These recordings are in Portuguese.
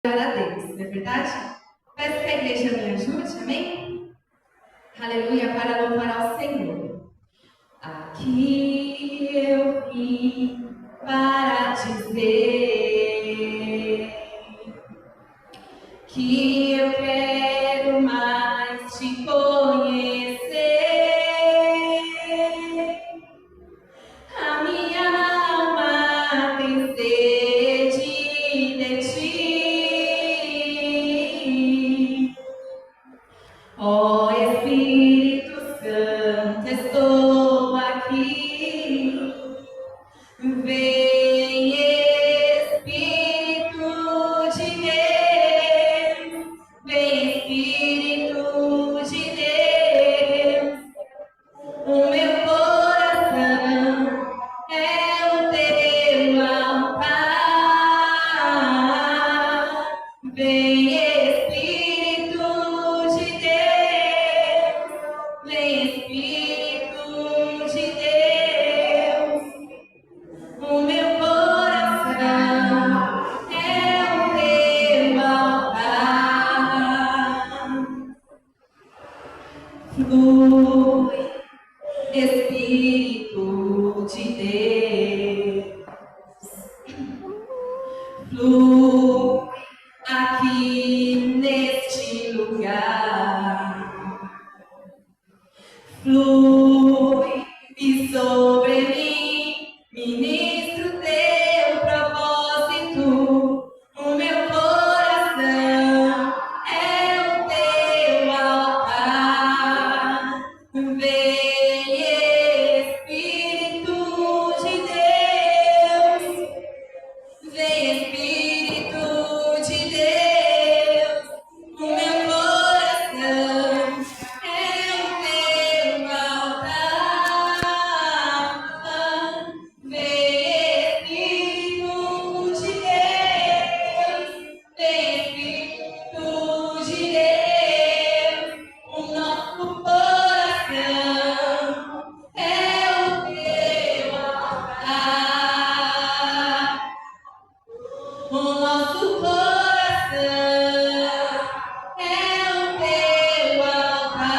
a Deus, não é verdade? Peço que a igreja me ajude, amém? Aleluia, para louvar ao Senhor. Aqui eu vim para dizer que eu quero mais te conhecer. A minha alma tem sede de ti. Ó Espírito Santo, estou aqui. Vem, Espírito de Deus. Vem, Espírito de Deus. O meu coração é o teu altar. Vem, Espírito de Deus. Vem, Espírito de Deus. O meu coração é o teu altar. Flui, Espírito de Deus, flui aqui neste lugar, flui e sobre mim, ministro teu propósito. O meu coração é o teu altar. Vem, Espírito de Deus. Vem, Espírito de Deus. O meu coração é o teu altar. Vem, Espírito de Deus. Vem, Espírito de Deus. O nosso coração é o teu altar. O nosso coração é o teu altar.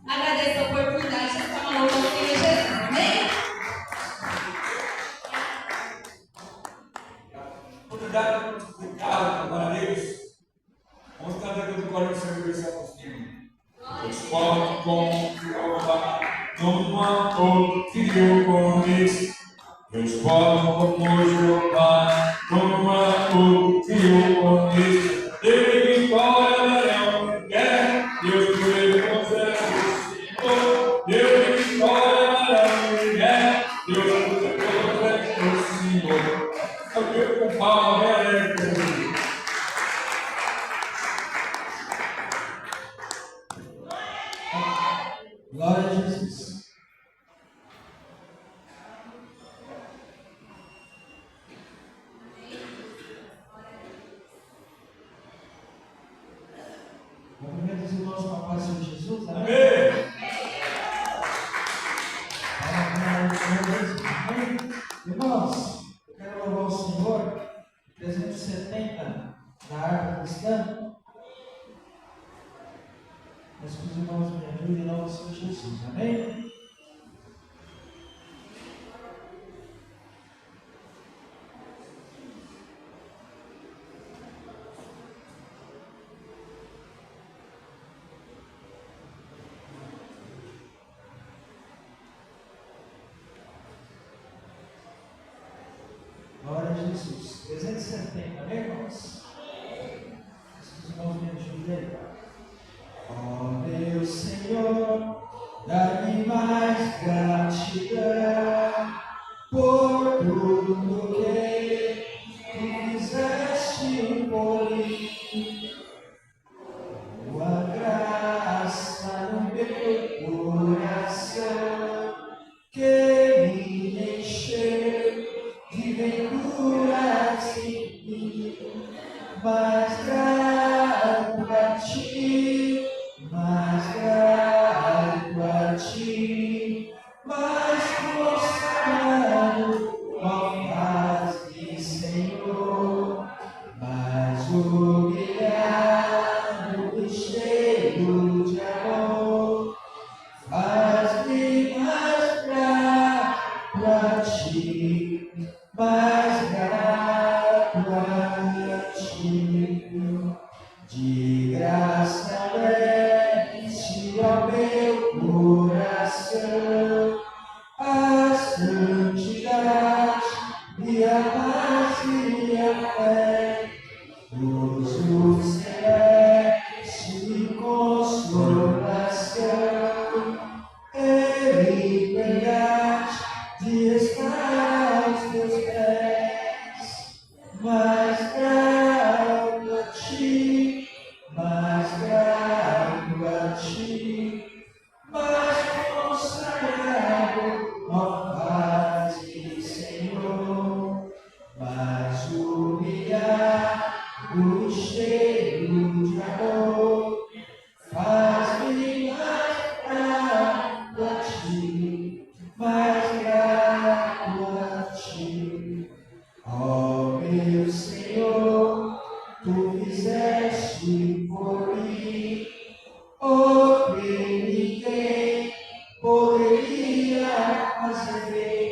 Agradeço a oportunidade de estar falando com o Senhor Jesus, amém? Obrigado, glória a Deus. Vamos cantar aqui do coro do Senhor esse apostino. Deus pode comprovar numa outra que eu conheço. Deus pode comprovar numa outra que eu conheço. Ele que fora não quer, Deus por ele consegue o Senhor. Ele que fora não quer, Deus por ele consegue o Senhor. Eu com palma, glória a Jesus. Cumprimento os irmãos com a paz do Senhor Jesus. Amém. Irmãos, eu quero louvar o Senhor. 370 na harpa cristã. Mas que os irmãos me ajudem em nome do Senhor Jesus. Amém? Glória a Jesus. 370, amém, irmãos? Que os irmãos me ajudem. Ó meu Senhor, dá-me mais gratidão por tudo que tu fizeste por mim. Tua graça no meu coração que me encheu de venturas em mim. Mais grato a ti, mais grato a ti, mais humilhado e cheio de amor, faz-me mais grato a ti, mais grato a ti. De graça desce ao meu coração a santidade e a paz e a fé. Uso celeste consolação e liberdade de estar aos teus pés. Mais grato a ti, mais grato a ti, mais consagrado, ó paz e Senhor, mais humilhado e cheio de amor, faz-me mais grato a ti, mais grato a ti. Ó meu Senhor, tu fizeste por mim o que ninguém poderia fazer.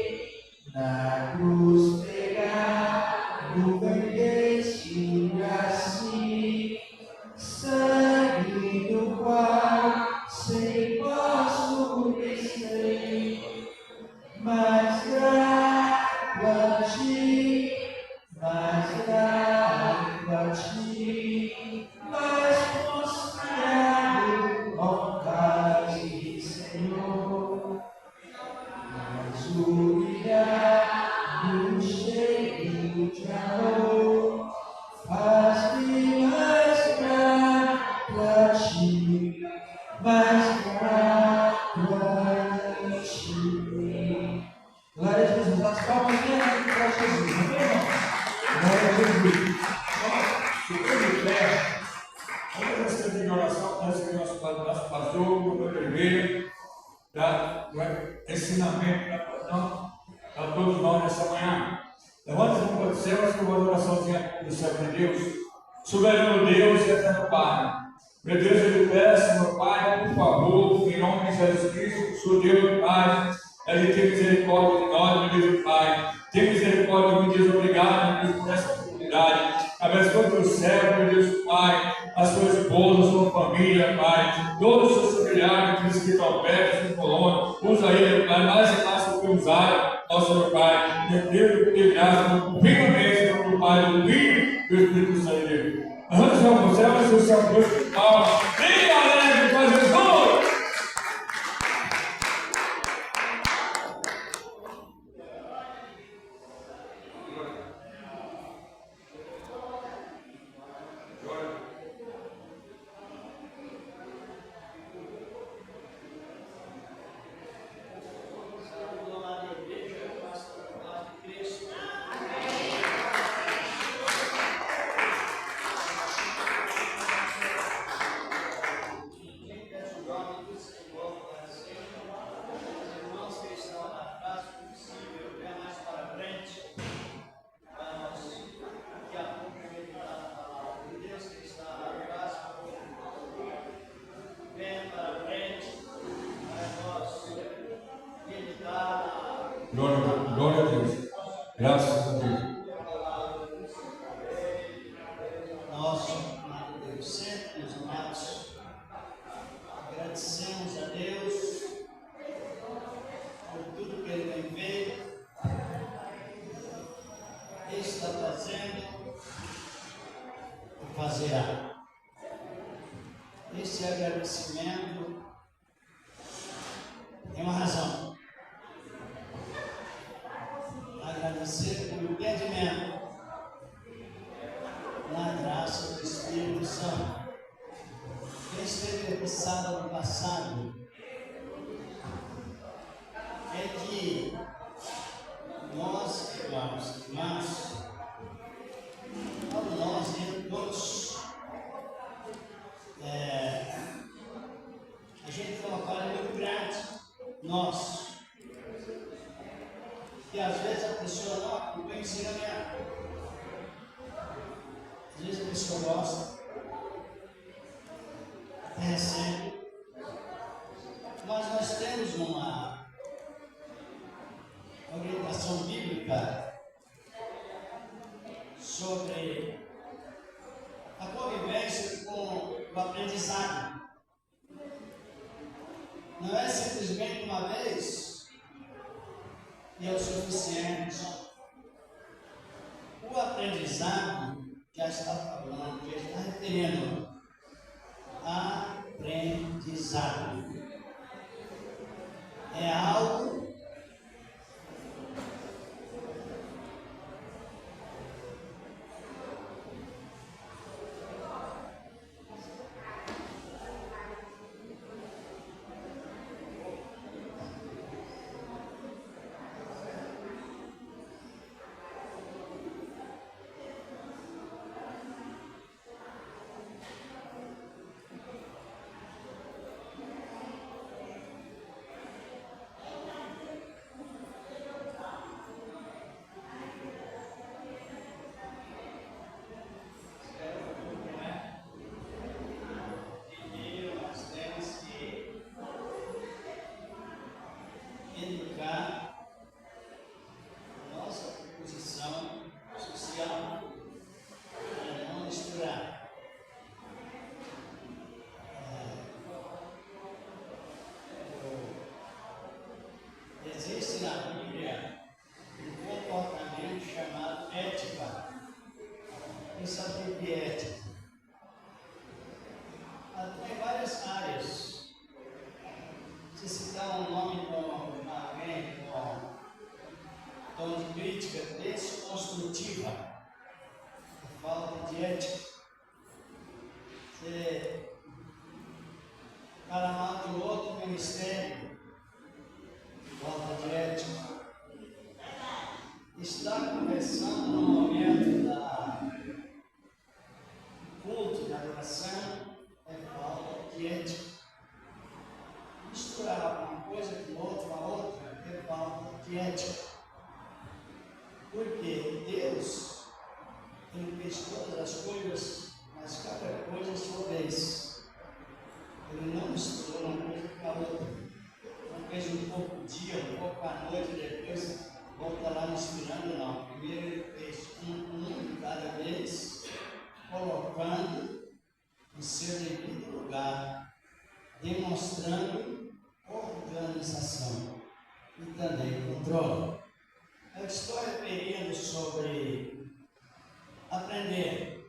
Na cruz pregado, vendeste assim, sangue do qual sem posso vencer. Mais grato a ti, mais grato a ti, mais consagrado, ó paz e Senhor, mais humilhado, cheio de amor, faz-me mais grato a ti, mais grato a ti. Glória a Jesus, as palmas para Jesus, amém, irmãos? Glória a Jesus. Ficando de pé, vamos receber a oração que nós nosso pastor, o doutor Oliveira, dá ensinamento para todos nós nessa manhã. Levanta as mãos para os céus que eu vou oraçãozinha do céu de Deus. Soberano Deus e eterno Pai. Meu Deus, eu lhe peço, meu Pai, por favor, em nome de Jesus Cristo, sou Deus, Pai. Ele tem misericórdia de nós, meu Deus, Pai. Tem misericórdia, meu Deus, obrigado, meu Deus, por essa oportunidade. Abençoa o teu servo, meu Deus, Pai, a sua esposa, a sua família, Pai, todos os seus familiares que estão perto, em colônia, usa ele, Pai, mais e mais do que usaram, nosso meu Pai, meu Deus, que graça, no fim mesmo, do Pai, do Filho e do Espírito Santo de Deus. Arranca o céu, mas o céu, Deus, de palmas, e alegre com Jesus! Glória a Deus. Graças a Deus. Nosso amado Deus, sempre, meus amados, agradecemos a Deus por tudo que Ele tem feito, está fazendo e fazerá. Esse agradecimento tem uma razão. Agradecer pelo entendimento na graça do Espírito Santo. Quem esteve pensado no passado é que nós, irmãos, todos, a gente tem uma falha muito grande. Nós isso que eu gosto. É sempre. Mas nós temos uma orientação bíblica sobre a convivência com o aprendizado. Não é simplesmente uma vez e é o suficiente. O aprendizado já está falando, já está referindo aprendizado. É algo educar nossa posição social para não misturar. Existe na Bíblia um comportamento chamado ética. Quem sabe o que é ética? Tem várias áreas. Se citar um nome com alguém com tom de crítica desconstrutiva, falta de ética, você fala mal de outro ministério, falta de ética. Está conversando no momento da culto, da adoração, é falta de ética. Misturar uma coisa com outra, a outra, é falta de ética. Porque Deus, Ele fez todas as coisas, mas cada coisa a sua vez. Ele não misturou uma coisa com a outra. Não fez um pouco dia, um pouco à noite, depois volta lá misturando, não. Primeiro Ele fez um de cada vez, colocando em seu devido lugar, demonstrando organização e também controle. Eu estou referindo sobre aprender.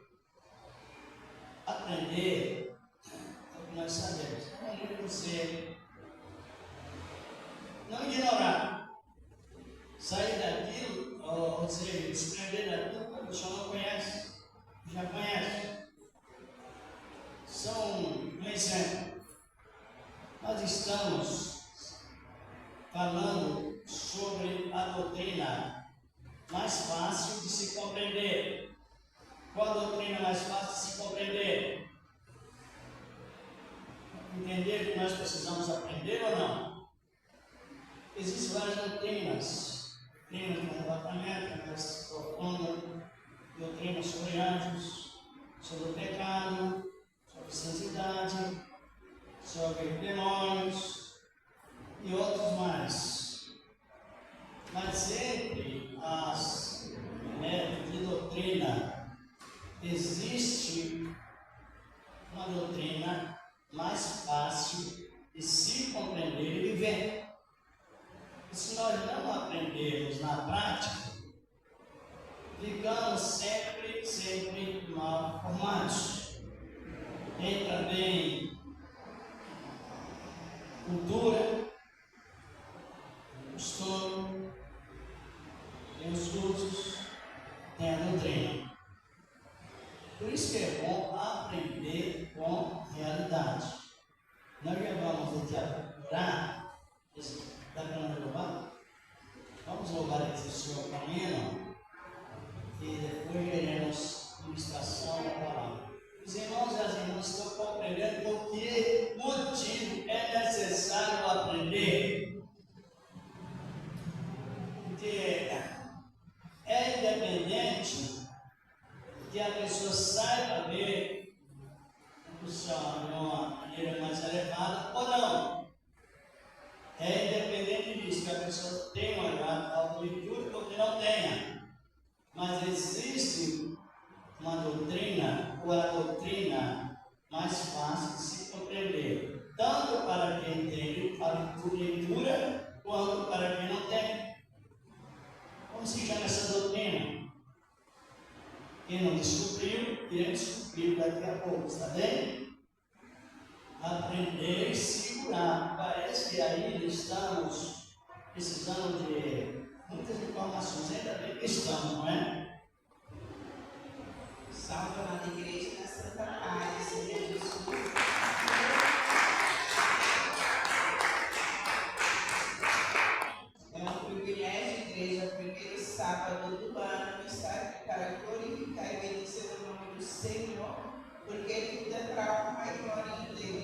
Aprender é o que nós sabemos. Aprender você não ignorar. Sair daquilo, ou seja, desprender daquilo que a pessoa não conhece, já conhece. São um exemplo. Nós estamos falando sobre a doutrina mais fácil de se compreender. Qual a doutrina mais fácil de se compreender? Entender que nós precisamos aprender ou não? Existem várias doutrinas. Doutrina de arrebatamento, mais profunda, doutrina sobre anjos, sobre o pecado, sobre santidade, sobre demônios e outros mais. Mas sempre as métodos de doutrina, existe uma doutrina mais fácil de se compreender e viver. E se nós não aprendermos na prática, ficamos sempre mal formados. Entra bem cultura, costume, tem os cursos, tem a doutrina. Por isso que é bom aprender com realidade. Nós já vamos aqui adorar. Dá para nós louvar? Vamos louvar aqui o Senhor caminho e depois veremos a ministração da palavra. Os irmãos e as irmãs estão compreendendo por que motivo é necessário aprender. Porque é independente que a pessoa saiba ver função de uma maneira mais elevada ou não. É independente disso, que a pessoa tenha uma alta virtude ou que não tenha. Mas existe uma doutrina, ou a doutrina mais fácil de se compreender, tanto para quem tem a leitura, quanto para quem não tem. Como se chama essa doutrina? Quem não descobriu, iremos descobrir daqui a pouco, está bem? Aprender e segurar. Parece que ainda estamos precisando de muitas informações, ainda bem que estamos, não é? Salve, amada igreja, na Santa Paz, Senhor Jesus. É um privilégio, igreja, primeiro sábado do ano, estar aqui para glorificar e bendizer o nome do Senhor, porque tudo é para a honra e glória dele.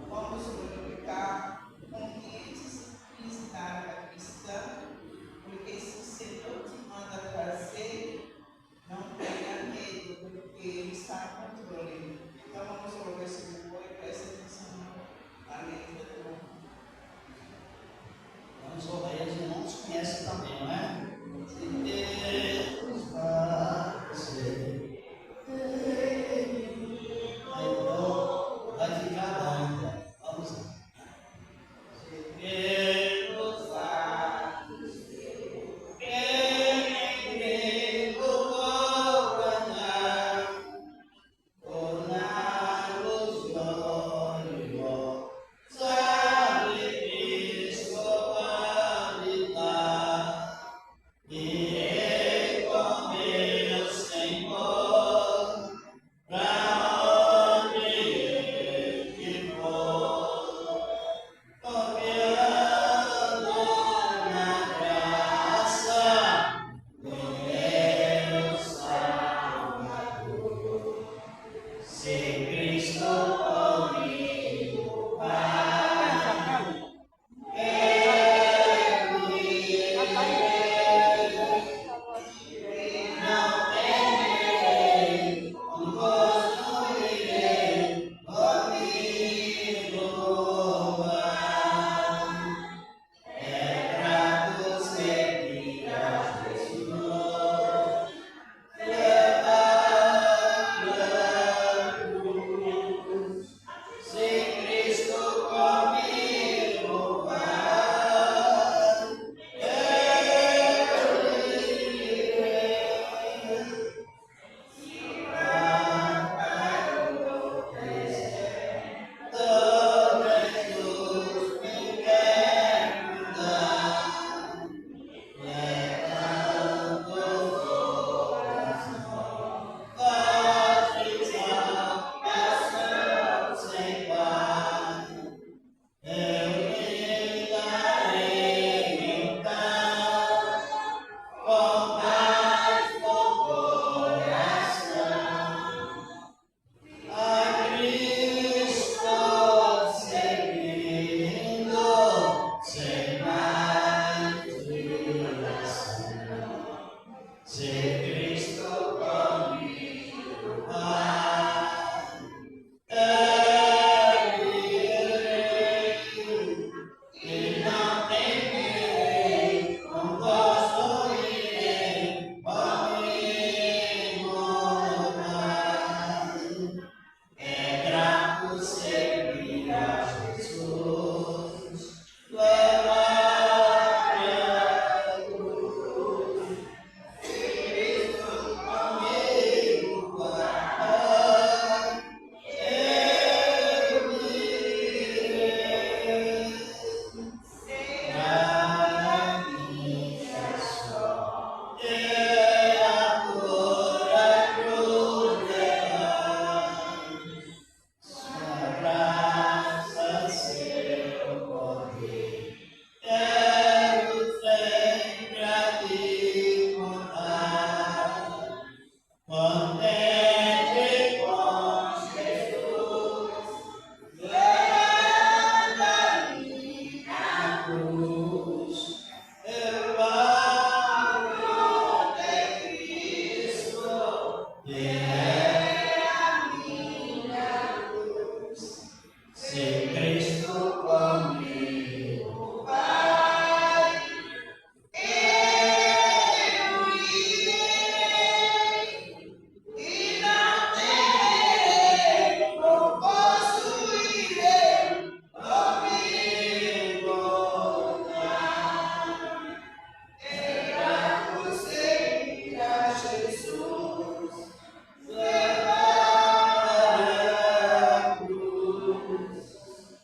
Vamos glorificar com que disciplinar a cristã, porque se o Senhor te manda fazer, não tenha medo, porque Ele está no controle. Então vamos ouvir esse louvor e preste atenção na letra do louvor. Vamos ouvir, os irmãos conhecem também, não é? Se Deus fazer, então vai ficar bom. Vamos lá. Se Deus fazer, é a minha luz. Se Cristo comigo vai, eu irei e não terei, não possuirei comigo. Enquanto seguir a Jesus, levar a cruz.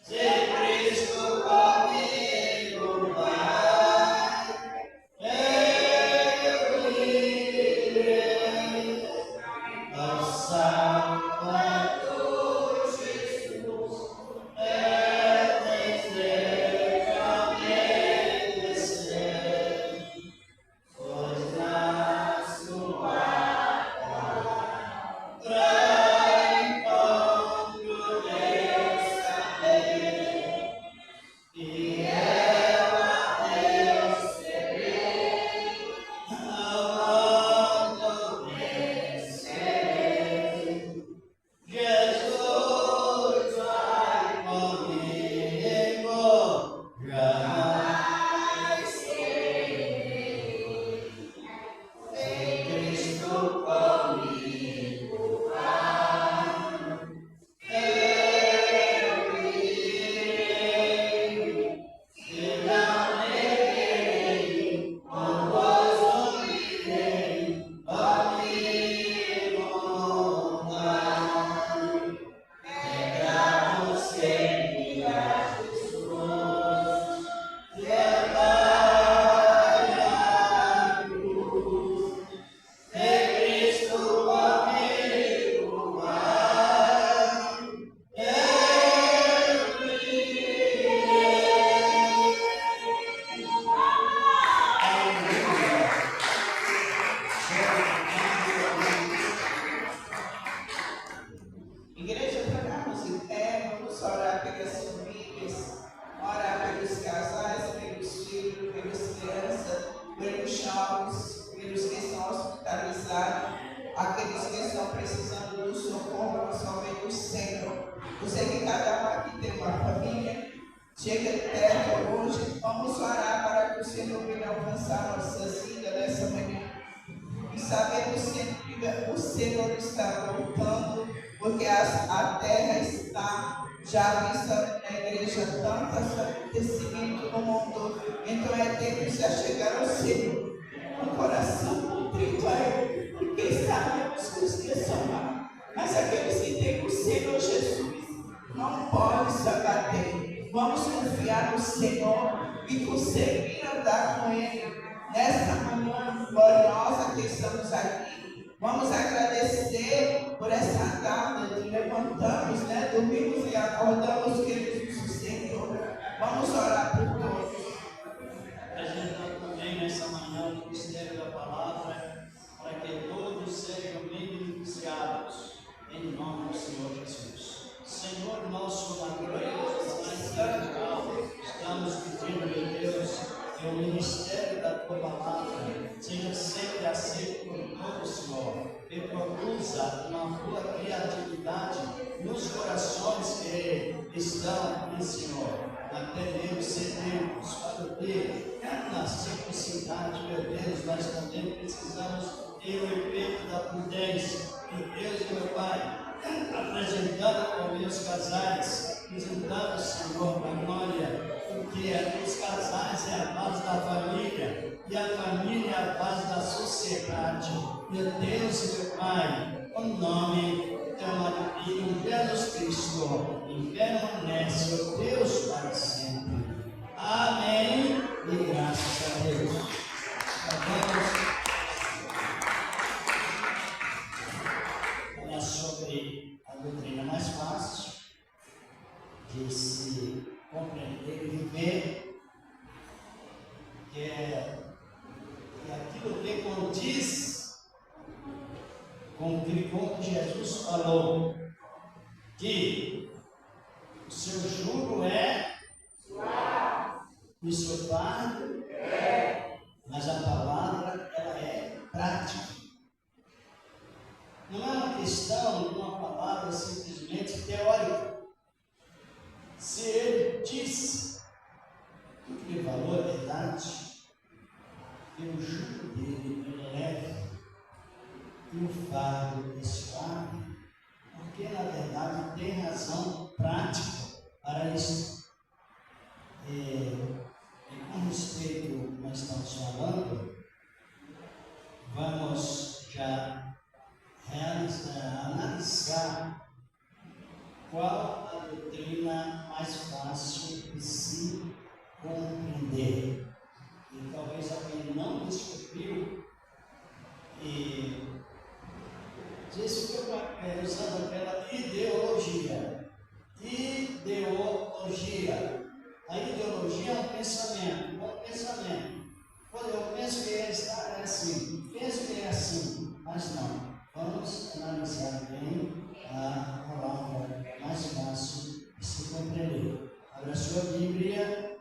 Se Cristo comigo vai, eu irei ao Salvador Jesus. Obedecer, pois na sua palavra encontro meu saber, e eu a Deus serei, ao mundo vencerei. Jesus vai comigo, jamais terei. Sem Cristo comigo vai, eu irei, e não neguei, com gozo irei, comigo vai. Entramos seguir a Jesus, levar a cruz. Se Cristo comigo vai, eu Igreja, ficamos em pé, vamos orar pelas famílias, orar pelos casais, pelos filhos, pelas crianças, pelos jovens, pelos que estão hospitalizados, aqueles que estão precisando do socorro, somente o Senhor. Eu sei que cada um aqui tem uma família, chega perto hoje, vamos orar para que o Senhor venha alcançar nossas vidas nessa manhã. E sabemos sempre que o Senhor está voltando, porque a terra está já vista na igreja tantos acontecimentos no mundo. Então é tempo de se chegar ao Senhor, um coração contrito a Ele, porque sabemos que os que são lá, mas aqueles que têm o Senhor Jesus não podem se abater. Vamos confiar no Senhor e conseguir andar com Ele. Nesta manhã gloriosa que estamos aqui, vamos agradecer por essa data de levantamos, dormimos e acordamos, que Ele nos sustentou. Vamos orar por todos. apresentando também nessa manhã o mistério da palavra, para que todos sejam beneficiados, em nome do Senhor Jesus. Senhor nosso, na glória estamos pedindo, meu Deus, que o ministério da tua palavra seja sempre aceito por todos, Senhor, e produza uma tua criatividade nos corações que estão em Senhor, até mesmo sedentos para ter na simplicidade, meu Deus. Nós também precisamos ter o efeito da prudência, meu Deus, meu Pai, apresentando com meus casais, apresentando, Senhor, a glória, porque os casais é a base da família, e a família é a base da sociedade. Meu Deus, meu Pai, o nome teu amado Filho, Jesus Cristo, permanece, ó Deus, para sempre. Amém. E graças a Deus. Vamos falar sobre a doutrina mais fácil de se compreender e viver, que é aquilo que condiz com o que Jesus falou, que o seu jugo é suave e o seu fardo é, mas a palavra ela é prática. cristão com uma palavra simplesmente teórica. Se ele diz tudo que valor é verdade, e o jugo dele é leve, e o fardo é suave, porque na verdade tem razão prática para isso. E com respeito ao que nós estamos falando, vamos já analisar qual a doutrina mais fácil de se compreender. E talvez alguém não descobriu e disse que usando aquela ideologia. Ideologia. A ideologia é um pensamento. Quando eu penso que é assim, penso que é assim, mas não. Vamos analisar bem a palavra mais fácil de se compreender. Abra sua Bíblia,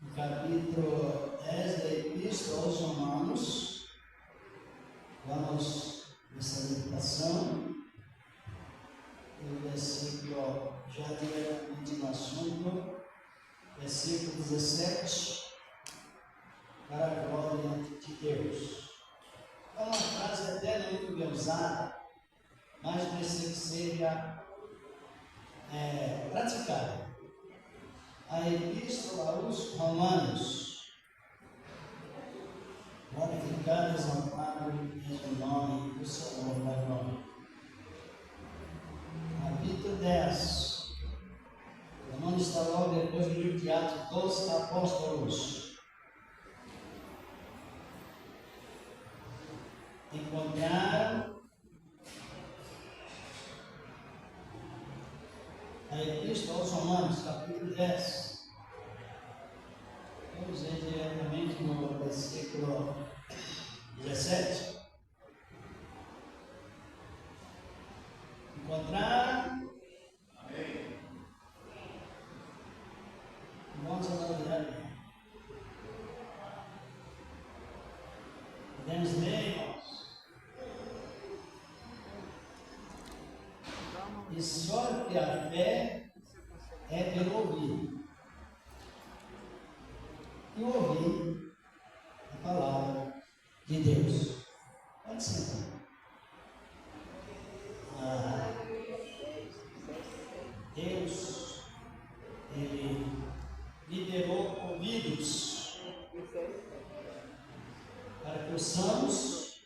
no capítulo 10 da Epístola aos Romanos. Vamos nessa meditação. O versículo, já diretamente no assunto, versículo 17, para a glória de Deus. É uma frase até muito bem usada, mas precisa que seja praticada. A Epístola aos Romanos, glorificado, exaltado em nome do Senhor da glória. Capítulo 10. O nome está logo depois do livro de Atos dos Apóstolos. Encontraram a Epístola aos Romanos, capítulo 10. Vamos ver diretamente no versículo 17. Encontraram? Amém. Vamos analisar. Podemos ler, irmãos? E só que a fé é pelo ouvir. E ouvir a palavra de Deus. Pode sentar. Deus, Ele liberou ouvidos para que ouçamos,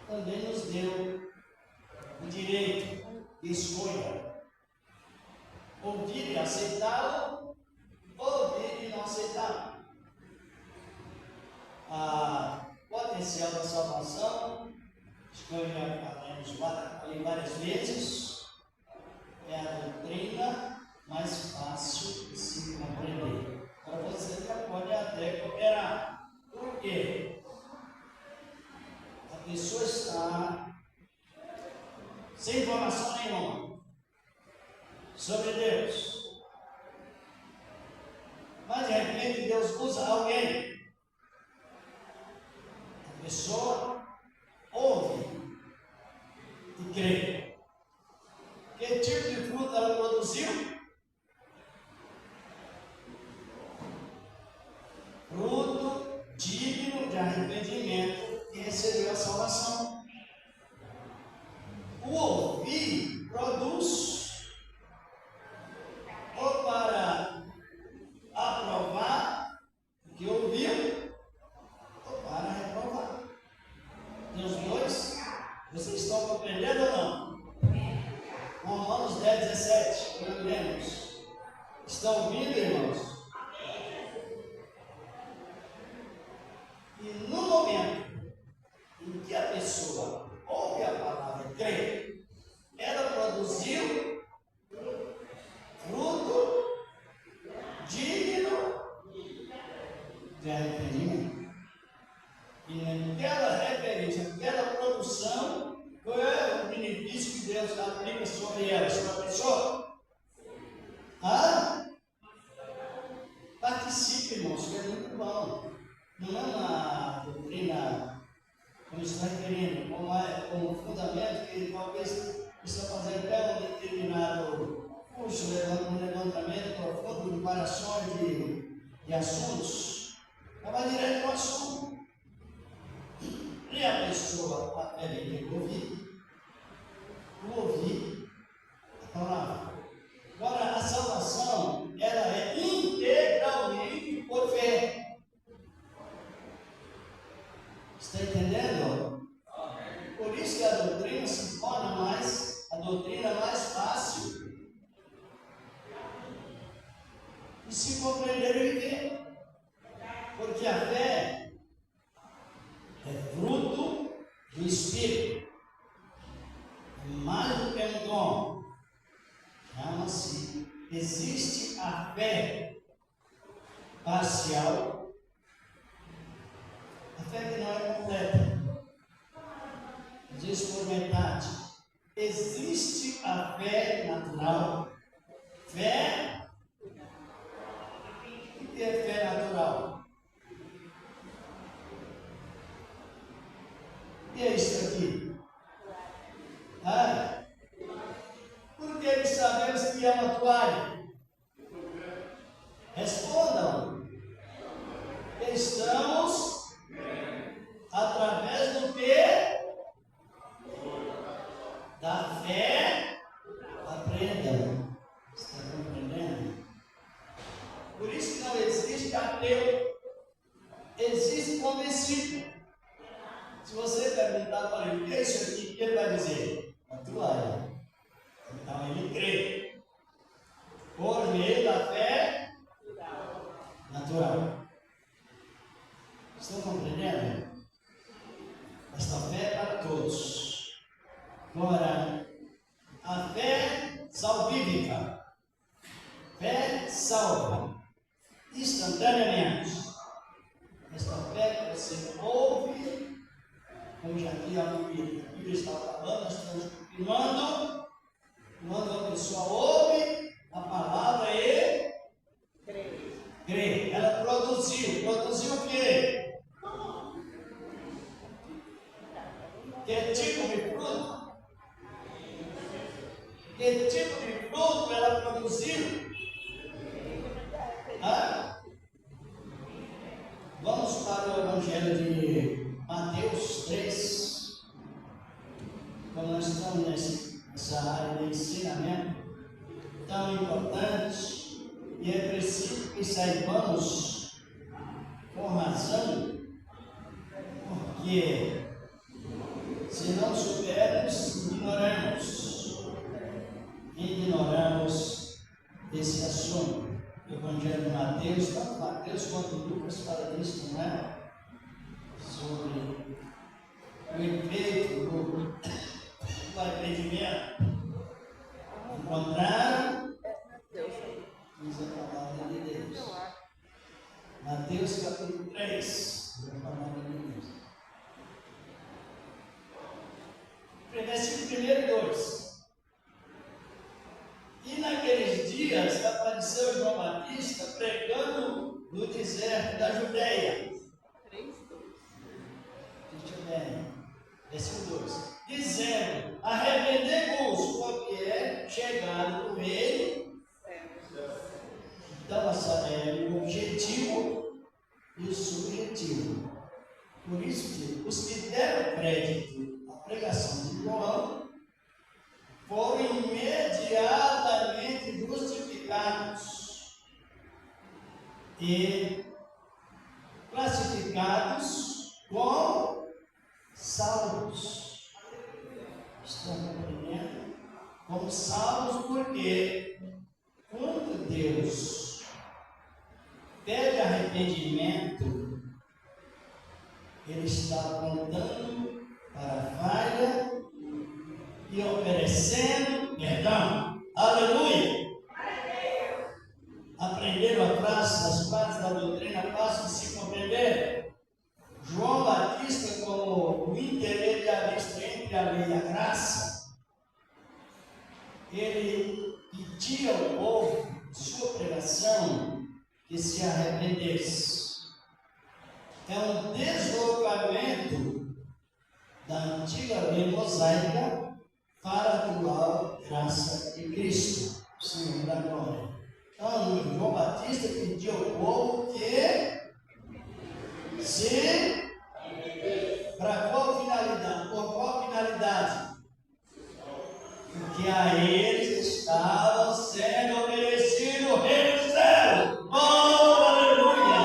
também nos deu o direito de escolha. Ouvir e aceitá-lo, ouvir e não aceitá-lo. A potencial da salvação, falei várias vezes, é a doutrina mais fácil de se compreender. Para você já pode até cooperar. Por quê? A pessoa está sem informação nenhuma sobre Deus. Mas de repente Deus usa alguém. A pessoa ouve e crê. Que tipo de fruto ela produziu? Fruto digno de arrependimento e recebeu a salvação. O ouvir produz ou para aprovar o que ouviu ou para reprovar. Tem os dois? Vocês estão compreendendo ou não? Romanos 10, 17, nós lemos. Estão ouvindo, irmãos? E no momento em que a pessoa ouve a palavra e crê, ela produziu fruto digno de arrependimento. E naquela referência, naquela produção, qual é o benefício que Deus aplica sobre ela, sobre a pessoa? Participe, irmãos, que é muito bom. Não é uma doutrina, como está querendo, como um fundamento que talvez precisa fazer até um determinado curso, um levantamento profundo de comparações de assuntos, ela vai direto ao assunto. E a pessoa, a fé tem que ouvir a palavra. Agora, a salvação, ela é integralmente por fé. Está entendendo? Por isso que a doutrina se torna a doutrina mais fácil de se compreender e viver. Porque a fé é fruto do Espírito. É mais do que um dom. Chama-se, existe a fé parcial, a fé que não é completa. Diz por metade. Existe a fé natural. Fé. O que é fé natural? O que é isso aqui? Por que sabemos que é uma toalha? Respondam. Estamos através do que? Da fé, aprendam. Está compreendendo? Por isso que não existe ateu, existe convencido. Se você perguntar para ele o que é isso aqui, o que ele vai dizer? A toalha. Então ele crê. Por meio da fé natural. Estão compreendendo? Esta fé é para todos. Agora, a fé salvífica. Fé salva. Instantaneamente. Esta fé que você ouve, como já aqui a Bíblia está falando, nós estamos confirmando. Quando a pessoa ouve a palavra e crê. Ela produziu. Produziu o quê? Que tipo de fruto? Que tipo de fruto ela produziu? Vamos para o Evangelho de Mateus 3. Como nós estamos nessa área de ensinamento tão importante, e é preciso que saibamos com razão, porque se não soubermos, ignoramos esse assunto. O Evangelho de Mateus, tanto Mateus quanto Lucas fala disso, não é? Sobre o efeito do arrependimento. Encontraram, diz a palavra de Deus. Mateus capítulo 3, diz a palavra de Deus. Versículo 1 e 2. E naqueles dias apareceu João Batista pregando no deserto da Judeia. Versículo 2. Dizendo: arrependei-vos, porque é chegado o reino. Então, o objetivo e o subjetivo. Por isso que os que deram crédito à pregação de João foram imediatamente justificados e classificados como salvos. Estão compreendendo? Como salvos porque quando Deus pede arrependimento, Ele está apontando para a falha e oferecendo perdão. Aleluia! Aprenderam a classe das partes da doutrina fácil de se compreender? João Batista, como o intermediarista entre a lei e a graça, ele pedia ao povo, sua pregação, que se arrependesse. É um deslocamento da antiga lei mosaica para a atual graça de Cristo, Senhor da glória. Então, João Batista pediu ao povo que se... Para qual finalidade? Por qual finalidade? Porque a eles estava sendo oferecido o reino dos céus. Oh, aleluia!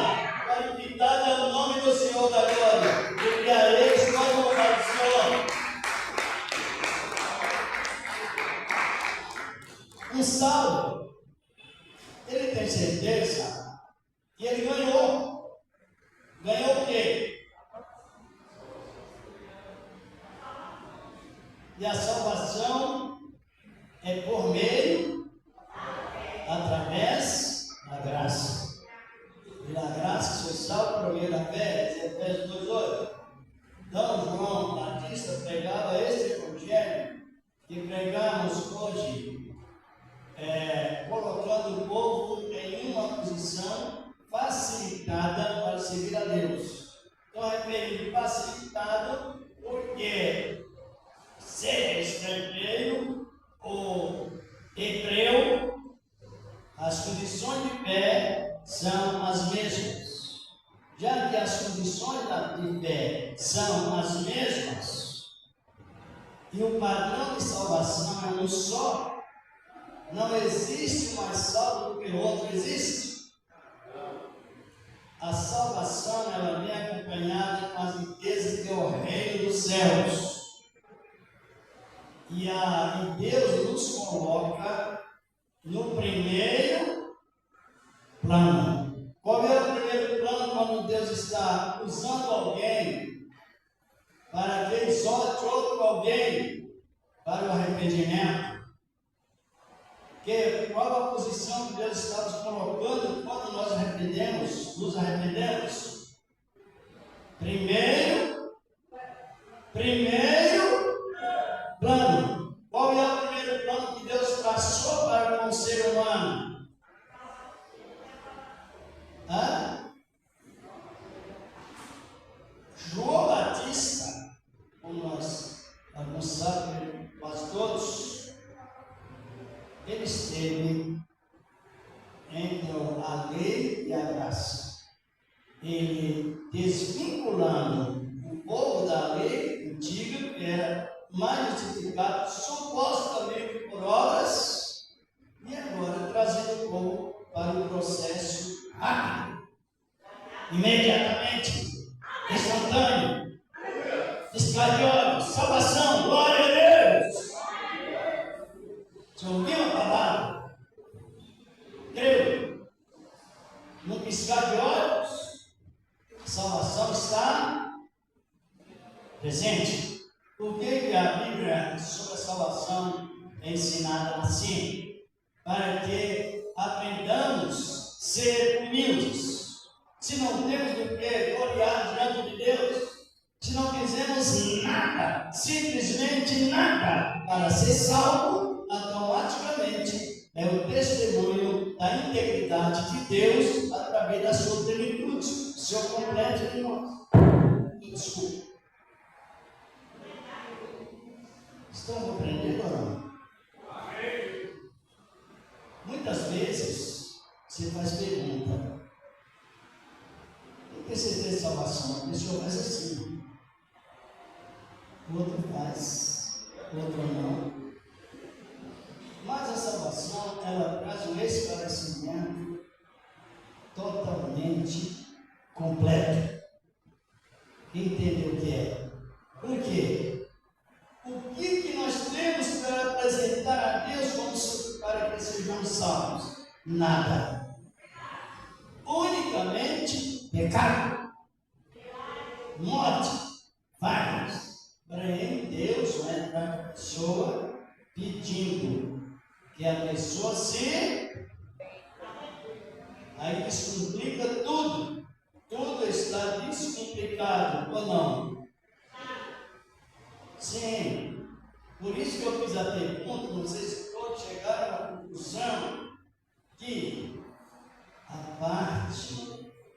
Glorificado é o nome do Senhor da glória. Porque a eles como maldição. Um salvo, ele tem certeza que ele ganhou. Ganhou o quê? E a salvação é por meio, através da graça. Pela graça que sois salvo por meio da fé, Efésios 2:8. Então, João Batista pregava este evangelho que pregamos hoje, colocando o povo em uma posição facilitada para servir a Deus. Então, é meio facilitado porque seja estrangeiro ou hebreu, as condições de fé são as mesmas. Já que as condições de fé são as mesmas e o padrão de salvação é um só, não existe mais salvo do que o outro existe. A salvação ela vem acompanhada com as riquezas que é o reino dos céus. E Deus nos coloca no primeiro plano. Qual é o primeiro plano quando Deus está usando alguém para que exorte outro alguém para o arrependimento? Qual a posição que Deus está nos colocando quando nós nos arrependemos? Primeiro plano. Qual é o primeiro plano que Deus traçou para com o ser humano? João Batista, como alguns sabem, quase todos, ele esteve entre a lei e a graça. Ele desvinculando o povo da lei antiga, que era mais justificado supostamente por obras, e agora trazendo o povo para o processo rápido, imediatamente, instantâneo, esclareado, salvação, glória a Deus. Você ouviu a palavra? Creu? No piscar de olhos, a salvação está presente. Por que a Bíblia sobre a salvação é ensinada assim? Para que aprendamos a ser humildes. Se não temos do que gloriar diante de Deus, se não fizemos nada, simplesmente nada, para ser salvo, automaticamente é o testemunho da integridade de Deus através da sua plenitude, seu completo em nós. Desculpa. Estão compreendendo ou não? Muitas vezes você faz pergunta: por que você tem salvação? A pessoa faz assim, o outro faz, o outro não. Mas a salvação ela traz um esclarecimento totalmente completo. Entendeu o que é? Por quê? O que nós temos para apresentar a Deus para que sejamos salvos? Nada. Unicamente pecado, morte, vários. Porém, Deus vai para a pessoa pedindo que a pessoa se... Aí descomplica tudo. Tudo está descomplicado, ou não? Sim. Por isso que eu fiz a pergunta, não sei se todos chegaram à conclusão que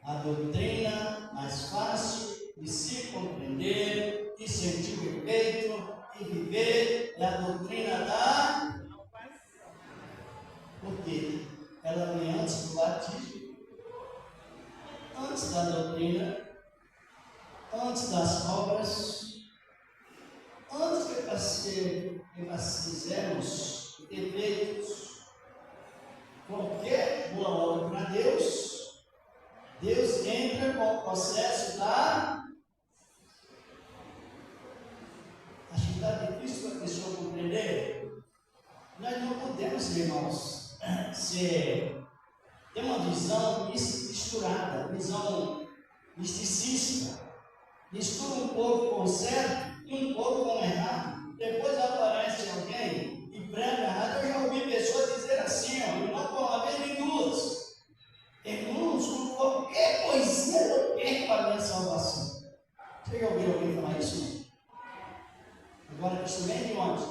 a doutrina mais fácil de se compreender, de sentir o efeito e e viver é a doutrina da... Por quê? Ela vem antes do batismo, antes da doutrina, antes das obras, antes que nós fizermos efeitos, qualquer boa obra para Deus, Deus entra com o processo da... Acho que está difícil para a pessoa compreender. Nós não podemos, irmãos, ter uma visão misturada, visão misticista. Mistura um pouco com o certo e um pouco com o errado. Depois aparece alguém e prega errado. Eu já ouvi pessoas dizer assim, ó, não com uma vez nem duas. Irmãos, com qualquer coisinha eu perco para a minha salvação. Você já ouviu alguém falar isso? Agora, isso vem de onde?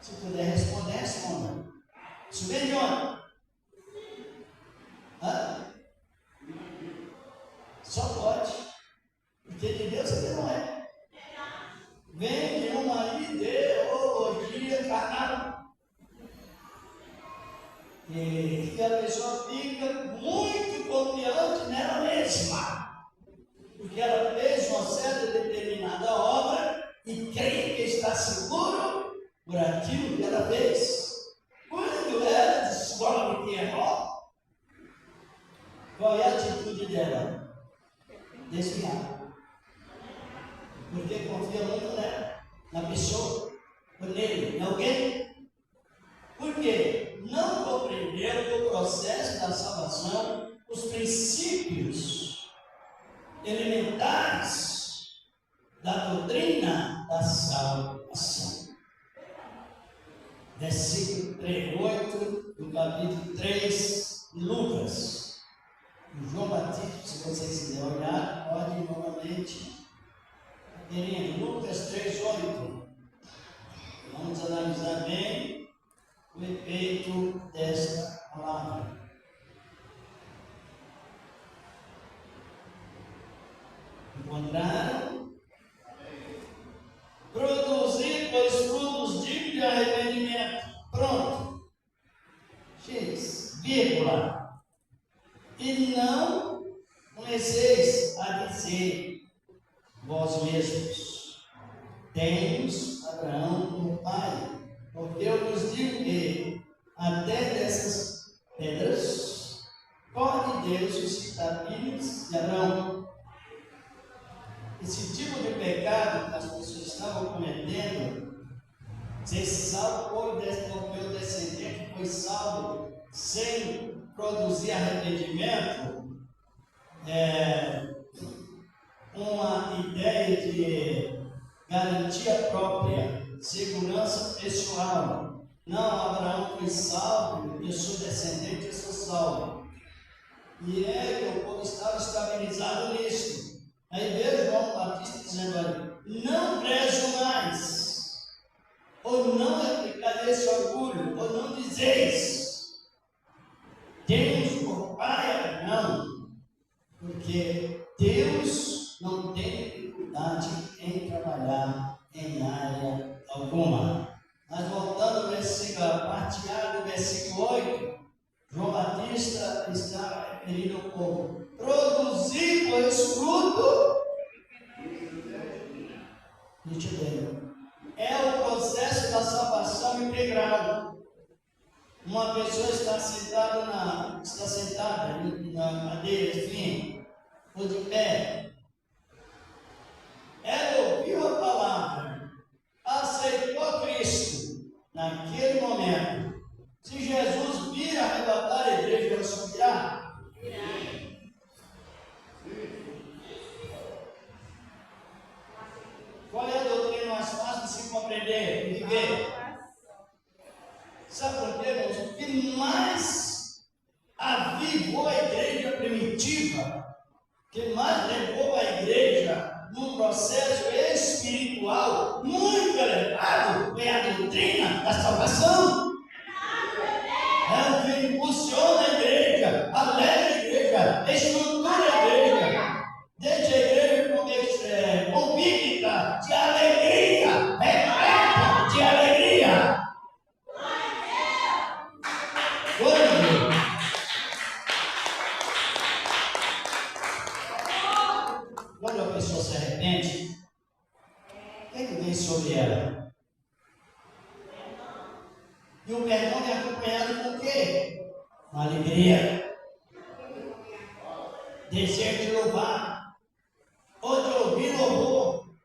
Se puder responder, responda. Isso vem de onde? Hã? Só pode. Porque de Deus ele não é. Vem de uma ideologia carnal. E a pessoa fica muito confiante nela mesma. Porque ela fez uma certa determinada obra e crê que está seguro por aquilo que ela fez. Quando ela descobre que errou, qual é a atitude dela? Desviar. Porque confia muito nela, na pessoa, ou nele, em alguém. Por quê? Não compreendeu que o processo da salvação, os princípios elementares da doutrina da salvação. Versículo 8 do capítulo 3 de Lucas. O João Batista, se vocês quiserem olhar, pode novamente. Querido, Lucas 3:8. Vamos analisar bem o efeito desta palavra. Encontraram? Produzir, pois, frutos dignos de arrependimento. Pronto. X, vírgula. E não comeceis a dizer vós mesmos, temos Abraão como pai, porque eu vos digo que até dessas pedras pode Deus suscitar filhos de Abraão. Esse tipo de pecado que as pessoas estavam cometendo, ser salvo por meu descendente foi salvo sem produzir arrependimento, uma ideia de garantia própria, segurança pessoal. Não, Abraão foi salvo, eu sou descendente, eu sou salvo. E que o povo estava estabilizado nisso. Aí veio João Batista dizendo: olha, não prezo mais, ou não aplicar esse orgulho, ou não dizeis, temos por pai Abraão, porque Deus não tem dificuldade em trabalhar em área alguma. Mas voltando ao versículo, a parte A do versículo 8, João Batista está referindo ao povo: produzir, pois, fruto. Muito bem. É o processo da salvação integral. Uma pessoa está sentada na cadeira, enfim, ou de pé. Ela ouviu a palavra, aceitou Cristo naquele momento. Se Jesus vir arrebatar a igreja, ela subirá. Qual é a doutrina mais fácil de se compreender e viver? Sabe por quê, irmãos? O que mais avivou a igreja primitiva, que mais levou a igreja num processo espiritual muito elevado, é a doutrina da salvação. É o que impulsiona a igreja, alegra a igreja, estrutura a igreja, deixa a igreja convicta de alegria alegria. E o perdão é acompanhado com o quê? Com alegria. Desejo de louvar, ou de ouvir louvor,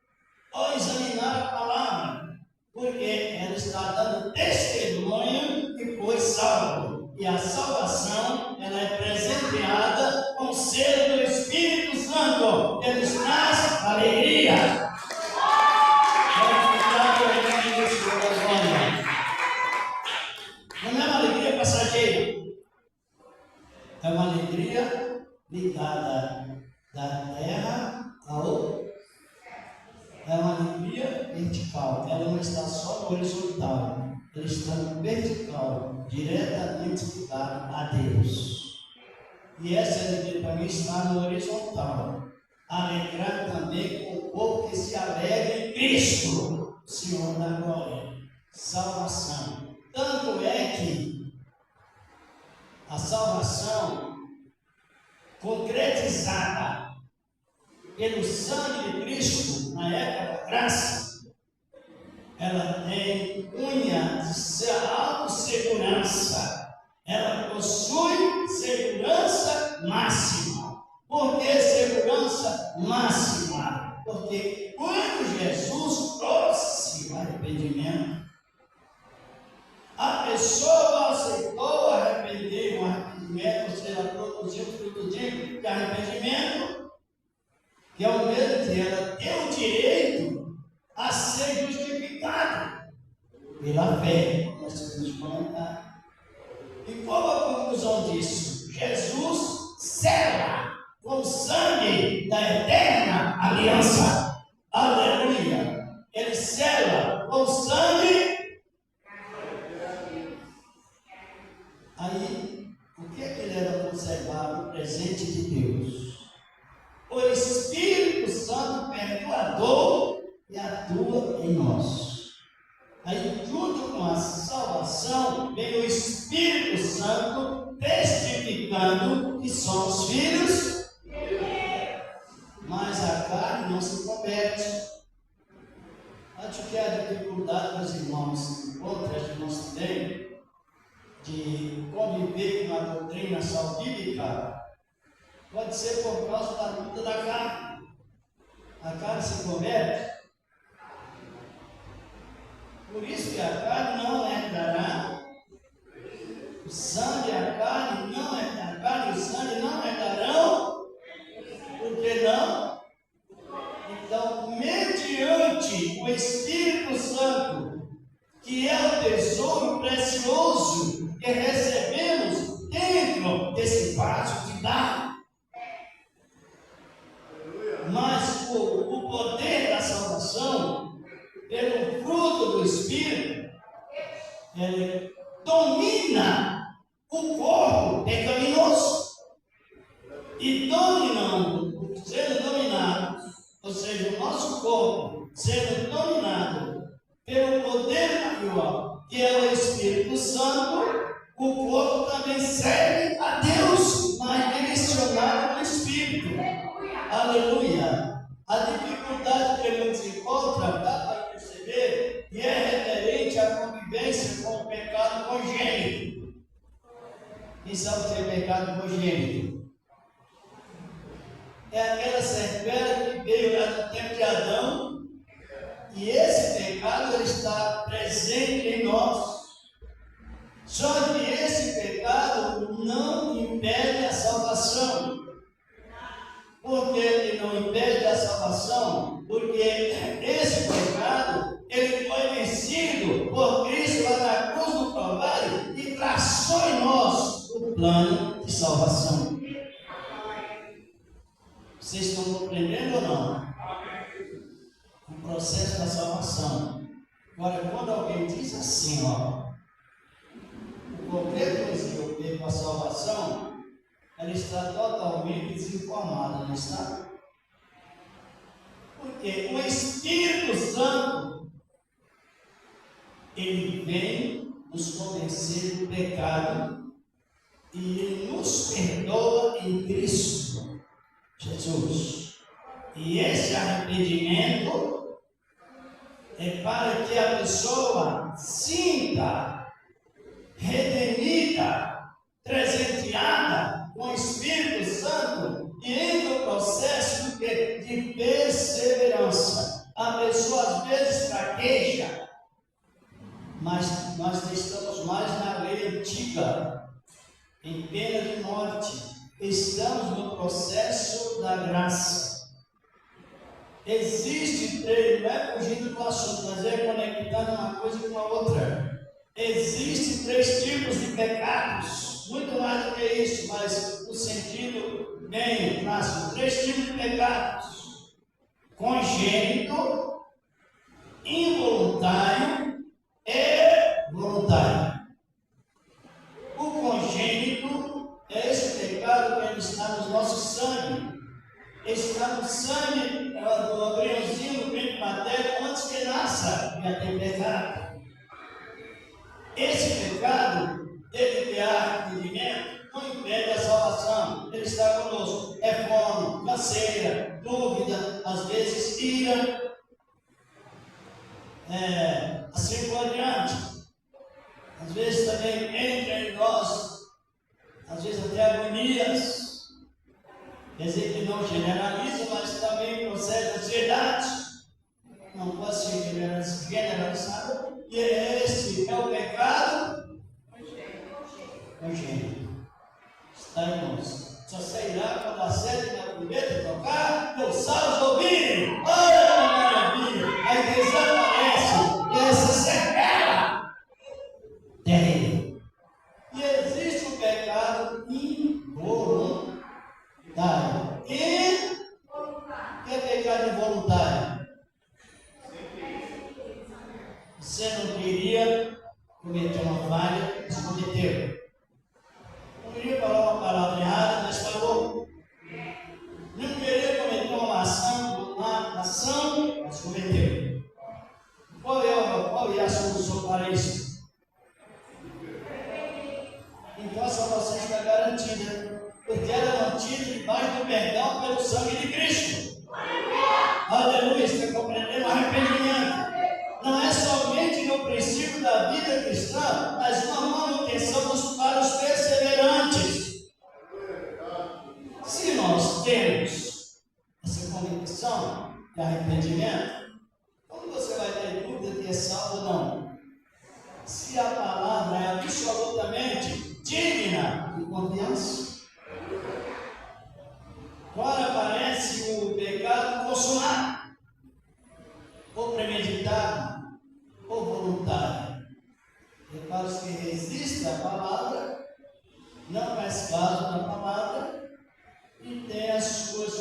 ou examinar a palavra, porque ela está dando testemunho que foi salvo. E a salvação, ela é presenteada com o selo do Espírito Santo, que nos traz alegria. Não é uma alegria passageira, é uma alegria ligada da terra ao. É uma alegria vertical, ela não está só no horizontal, ela está no vertical, diretamente ligada a Deus. E essa alegria para mim está no horizontal. Alegrar também com o povo que se alegra em Cristo, Senhor da glória. Salvação. Tanto é que a salvação concretizada pelo sangue de Cristo, na época da graça, ela tem cunha de autossegurança. Ela possui segurança máxima. Por que segurança máxima? Porque quando Jesus trouxe o arrependimento, a pessoa aceitou o arrependimento, ou seja, ela produziu fruto de arrependimento, que é o mesmo que ela tem o direito a ser justificada pela fé. Nós podemos comentar. E qual a conclusão disso? Jesus sela com o sangue da eterna aliança. Aleluia! Ele sela com o sangue. Aí, o que é que ele era conservado? O presente de Deus. O Espírito Santo perdoador e atua em nós. Aí, junto com a salvação, vem o Espírito Santo testificando que somos filhos, mas a carne não se converte. Acho que a dificuldade dos irmãos encontram, os irmãos têm, de conviver com a doutrina salvífica, pode ser por causa da luta da carne. A carne se converte. Por isso que a carne não herdará, o sangue e a carne não herdarão, a carne e o sangue não herdarão, por que não? Então, mediante o Espírito Santo, que é o tesouro precioso que recebemos dentro desse vaso de dar. Mas o poder da salvação, pelo fruto do Espírito, ele domina o corpo pecaminoso. E sendo dominado, ou seja, o nosso corpo sendo dominado pelo poder maior, que é o Espírito Santo, o corpo também serve a Deus, mas direcionado no Espírito. Aleluia! A dificuldade que ele se encontra, dá para perceber, e é referente à convivência com o pecado congênito. Quem sabe o que é pecado congênito? É aquela serpente que veio lá no tempo de Adão, e esse pecado ele está presente em nós. Só que esse pecado não impede a salvação. Por que ele não impede a salvação? Porque esse pecado ele foi vencido por Cristo lá na cruz do Calvário e traçou em nós o plano de salvação. Vocês estão compreendendo ou não? O processo da salvação. Agora, quando alguém diz assim, ó, o compreendimento que eu perco a salvação, ela está totalmente desinformada, não está? Porque o Espírito Santo, ele vem nos convencer do pecado e ele nos perdoa em Cristo Jesus. E esse arrependimento é para que a pessoa sinta redimida, presenteada com o Espírito Santo e em um processo de perseverança. A pessoa às vezes fraqueja, mas nós estamos mais na lei antiga, em pena de morte. Estamos no processo da graça. Existe três, não é fugindo do assunto, mas é conectando uma coisa com a outra. Existem 3 tipos de pecados, muito mais do que isso, mas no sentido bem clássico. 3 tipos de pecados: congênito, involuntário e voluntário. O congênito é esse pecado que está no nosso sangue. Está no sangue do embriãozinho do brinco materno antes que nasça, já tem pecado. Esse pecado, ele que há arrependimento, não impede a salvação. Ele está conosco. É fome, canseira, dúvida, às vezes ira, assim por diante. Às vezes também entra em nós, às vezes até agonias. Quer dizer que não generaliza, mas também procede ansiedade. Não pode ser generalizado. E esse é o pecado congênito. Está em nós. Só sairá quando a 7ª trombeta tocar, eu salvo os ouvidos. Olha que maravilha! Aí desaparece. E essa sequela terrível. E existe o pecado involuntário. E o que é pecado involuntário? Você não queria cometer uma falha, mas cometeu. Não queria falar uma palavra errada, mas falou. Não queria cometer uma ação, mas cometeu. Qual é a solução para isso? Então a salvação está garantida, porque ela é mantida debaixo do perdão pelo sangue de Cristo. Aleluia, está compreendendo? Arrependimento não é somente no princípio da vida cristã, mas uma manutenção para os perseverantes. Se nós temos essa convicção de arrependimento, como você vai ter dúvida de é salvo ou não? Se a palavra é absolutamente digna de confiança. Agora aparece o pecado consumado, ou premeditado, ou voluntário. Repara os que resistem à palavra, não faz caso da palavra e tem as suas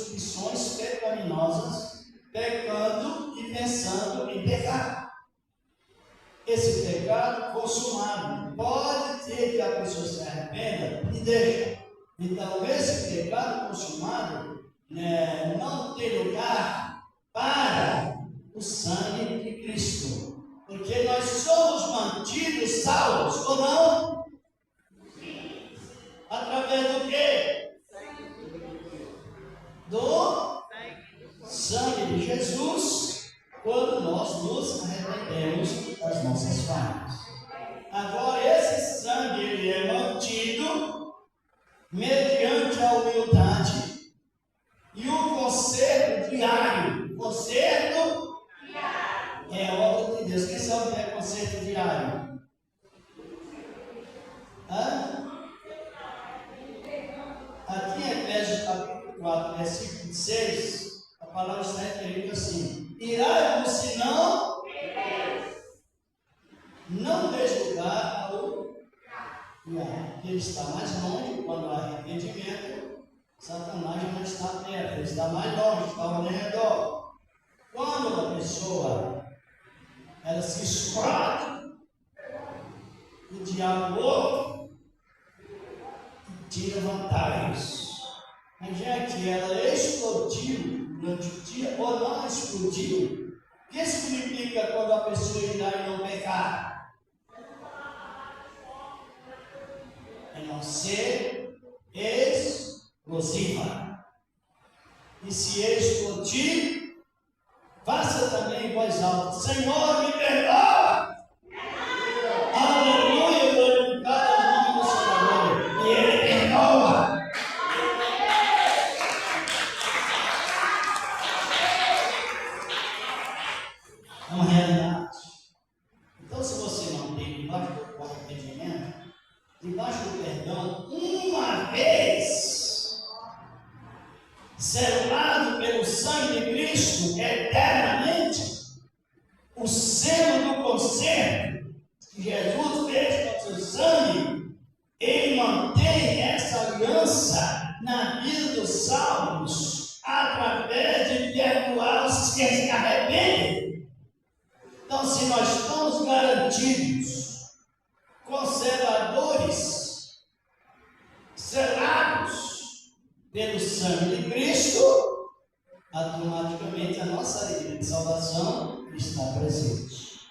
condições pecaminosas, pecando e pensando em pecar. Esse pecado consumado pode ter que a pessoa se arrependa e deixa. Então, esse pecado consumado não tem lugar para o sangue de Cristo. Porque nós somos mantidos salvos, ou não? Sim. Através do quê? Do sangue de Jesus, quando nós nos arrependemos das nossas falhas. Agora, esse sangue ele é mantido mediante a humildade e o conserto diário. Conserto é a obra de Deus. Quem sabe o que é conserto diário? Aqui em Efésios capítulo 4, versículo 26, a palavra está escrita assim: irai-vos, senão não deixe lugar ao ele está mais longe. Quando há arrependimento, Satanás não está perto, ele está mais longe, está ao redor. Quando uma pessoa ela se esconde, o diabo ouve e tira vantagens. Mas já que ela explodiu durante o dia ou não explodiu, o que significa quando a pessoa irá e não pecar? É não ser explosiva. E se explodir, Faça também em voz alta: Senhor, me perdoa. Aleluia, glorificado é o nome do Senhor. E Ele perdoa. É uma realidade. Então, se você não tem debaixo do arrependimento, debaixo do perdão, uma vez selado pelo sangue de Cristo eternamente, o selo do conserto que Jesus fez com seu sangue, ele mantém essa aliança na vida dos salvos através de perdoar os que se arrependem. Então, se nós estamos garantidos, conservadores, selados pelo sangue de Cristo, automaticamente a nossa vida de salvação está presente.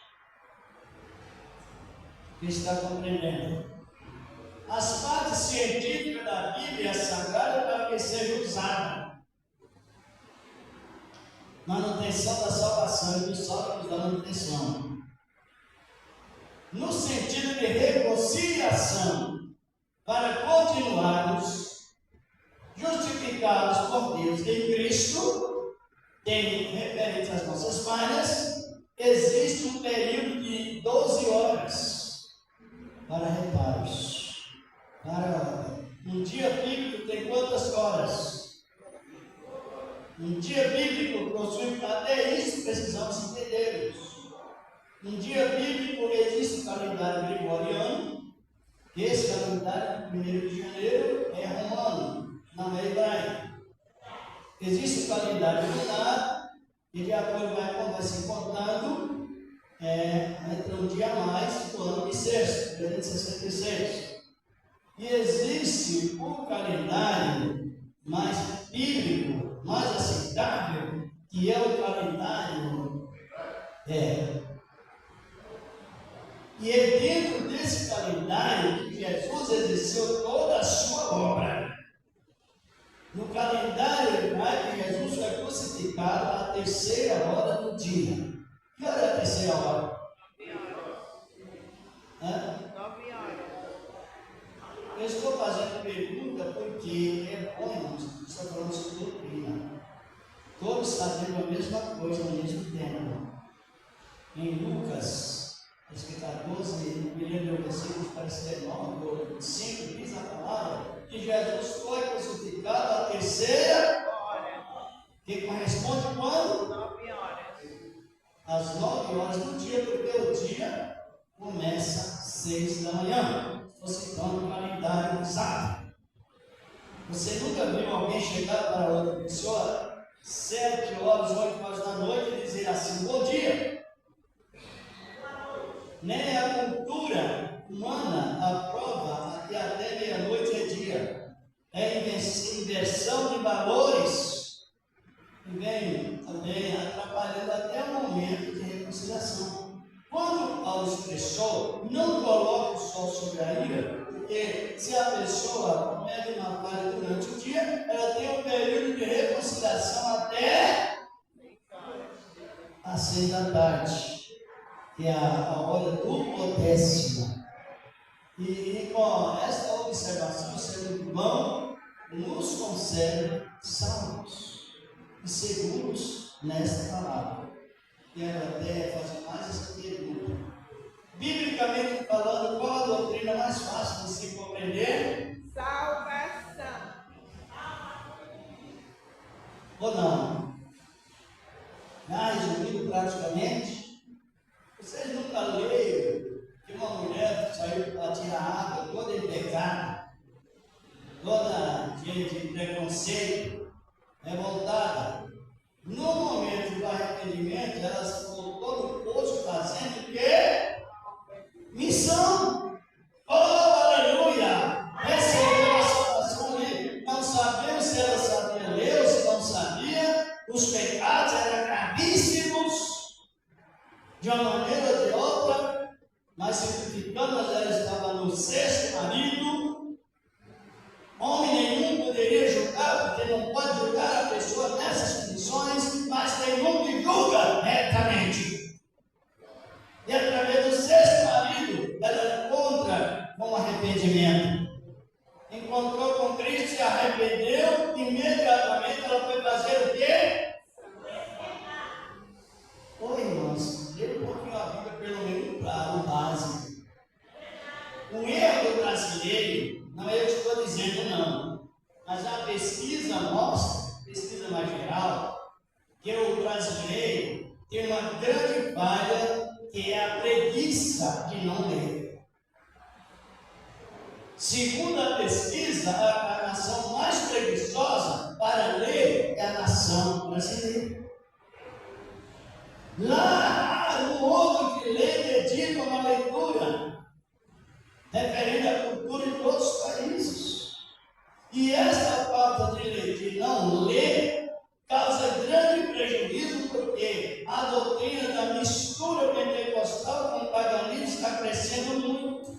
Está compreendendo? As partes científicas da Bíblia Sagrada para que seja usada. Manutenção da salvação e do salvo da manutenção. No sentido de reconciliação, para continuarmos justificados por Deus em Cristo, tendo referente às nossas falhas, existe um período de 12 horas para reparos. Para um dia bíblico tem quantas horas? Um dia bíblico possui, até isso precisamos entender. Um dia bíblico existe o calendário gregoriano, que esse calendário de 1º de janeiro é romano, não é hebraico. Existe o calendário lunar, e de acordo com vai se contando, entra um dia a mais do ano bissexto, 366. E existe o calendário mais bíblico, mais aceitável, que é o calendário E é dentro desse calendário que Jesus exerceu toda a sua obra. No calendário hebraico, Jesus foi crucificado à 3ª hora do dia. Que hora é a 3ª hora? 9 horas. Eu estou fazendo pergunta porque é bom, irmãos, estamos falando sobre doutrina. Todos sabemos a mesma coisa no mesmo tempo. Em Lucas, acho que 14, não me lembro o versículo, parece que é 9 ou 5, diz a palavra que Jesus foi crucificado à 3ª hora, que corresponde quando? 9 horas. Às 9 horas do dia, porque o dia começa às 6 da manhã. Estou citando o calendário usado. Você nunca viu alguém chegar para outra pessoa 7 horas, 8 horas da noite e dizer assim: bom dia? Nem a cultura humana aprova que até meia-noite é dia. É inversão de valores que vem também atrapalhando até o momento de reconciliação. Quando Paulo expressou, não coloque o sol sobre a ira, porque se a pessoa comete uma falha durante o dia, ela tem um período de reconciliação até às 6 da tarde, que é a hora do décimo. E com esta observação, o Senhor irmão nos concede salvos e seguros nesta palavra. Quero até fazer mais essa pergunta. Biblicamente falando, qual a doutrina mais fácil de se compreender? Salvação. Ou não? Resumindo praticamente, vocês nunca leram que uma mulher saiu para tirar água toda empecada, toda cheia de preconceito, revoltada. No momento do arrependimento, ela voltou no poço fazendo o quê? Missão. Oh, aleluia! Recebeu a salvação ali. Não sabemos se ela sabia ler ou se não sabia. Os pecados eram gravíssimos, de uma maneira ou de outra, mas simplificando, ela estava no 6º marido. Homem nenhum poderia julgar, porque não pode julgar a pessoa nessas condições, mas tem um que julga. arrependimento. Encontrou com Cristo, se arrependeu, imediatamente ela foi fazer o quê? Oi, irmãos, dê um pouquinho a vida pelo menos para o básico. O erro do brasileiro, não é eu que estou dizendo não, mas a pesquisa mostra, pesquisa mais geral, que o brasileiro tem uma grande falha, que é a preguiça de não ler. Segundo a pesquisa, a nação mais preguiçosa para ler é a nação brasileira. Lá, o outro que lê dedica uma leitura referente à cultura de outros países. E essa falta de não ler causa grande prejuízo, porque a doutrina da mistura pentecostal com o paganismo está crescendo muito.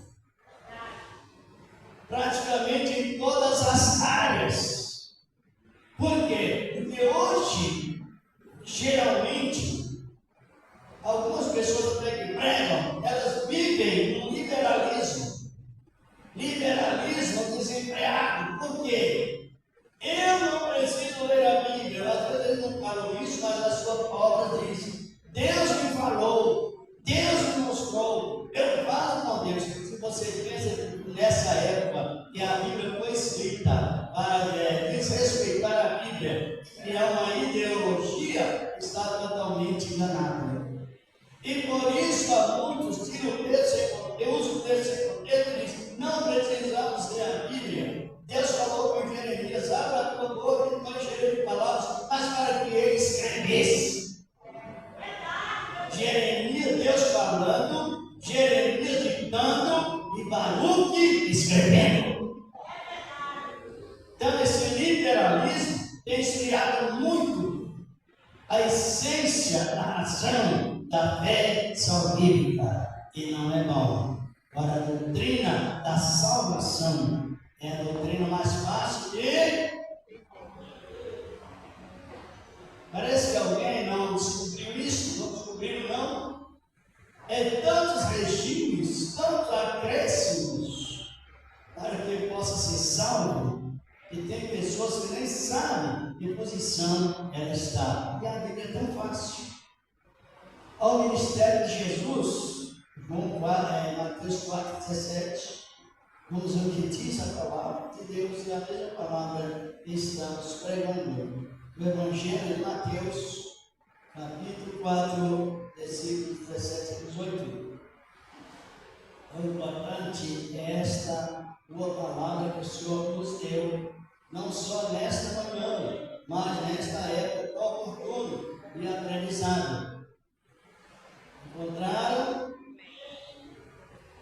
Praticamente em todas as áreas. Por quê? Porque hoje, geralmente, algumas pessoas até que pregam, elas vivem no liberalismo. Liberalismo desenfreado. Por quê? Eu não preciso ler a Bíblia. Às vezes eles não falam isso, mas a sua palavra diz: Deus me falou, Deus me mostrou. Eu falo com Deus. Se você pensa nessa época que a Bíblia foi escrita para desrespeitar a Bíblia, criar uma ideologia, está totalmente enganado. E por isso há muitos tiram o texto sem contexto, usam o texto sem contexto e dizem: não precisamos ler a Bíblia. Deus falou com Jeremias: abra a tua boca e não encherei de palavras, mas para que ele escrevesse. Jeremias, Deus falando, Jeremias ditando e Baruque escrevendo. Então esse liberalismo tem esfriado muito a essência da razão da fé salvífica, e não é bom. Para a doutrina da salvação é a doutrina mais fácil de... Parece que alguém não descobriu isso, não descobriu não. É tantos regimes, tantos acréscimos para que possa ser salvo, e tem pessoas que nem sabem em que posição ela está. E a Bíblia é tão fácil. Ao ministério de Jesus, Mateus 4,17, vamos ver o que diz a palavra de Deus, e a mesma palavra que estamos pregando. O Evangelho de Mateus, capítulo 4, versículos 17 e 18. O importante é esta boa palavra que o Senhor nos deu, não só nesta manhã, mas nesta época oportuna e aprendizado. Encontraram?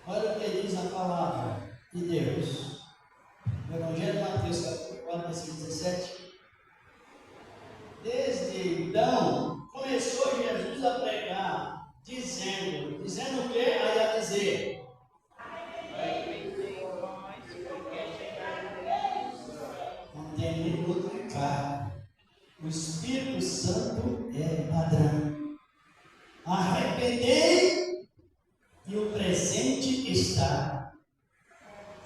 Olha o que diz a palavra de Deus. O Evangelho de Mateus, capítulo 4, versículo 17. Desde então, começou Jesus a pregar, dizendo o que? Aí a dizer: não tem nem outro cargo. O Espírito Santo é padrão. Arrependei, e o presente está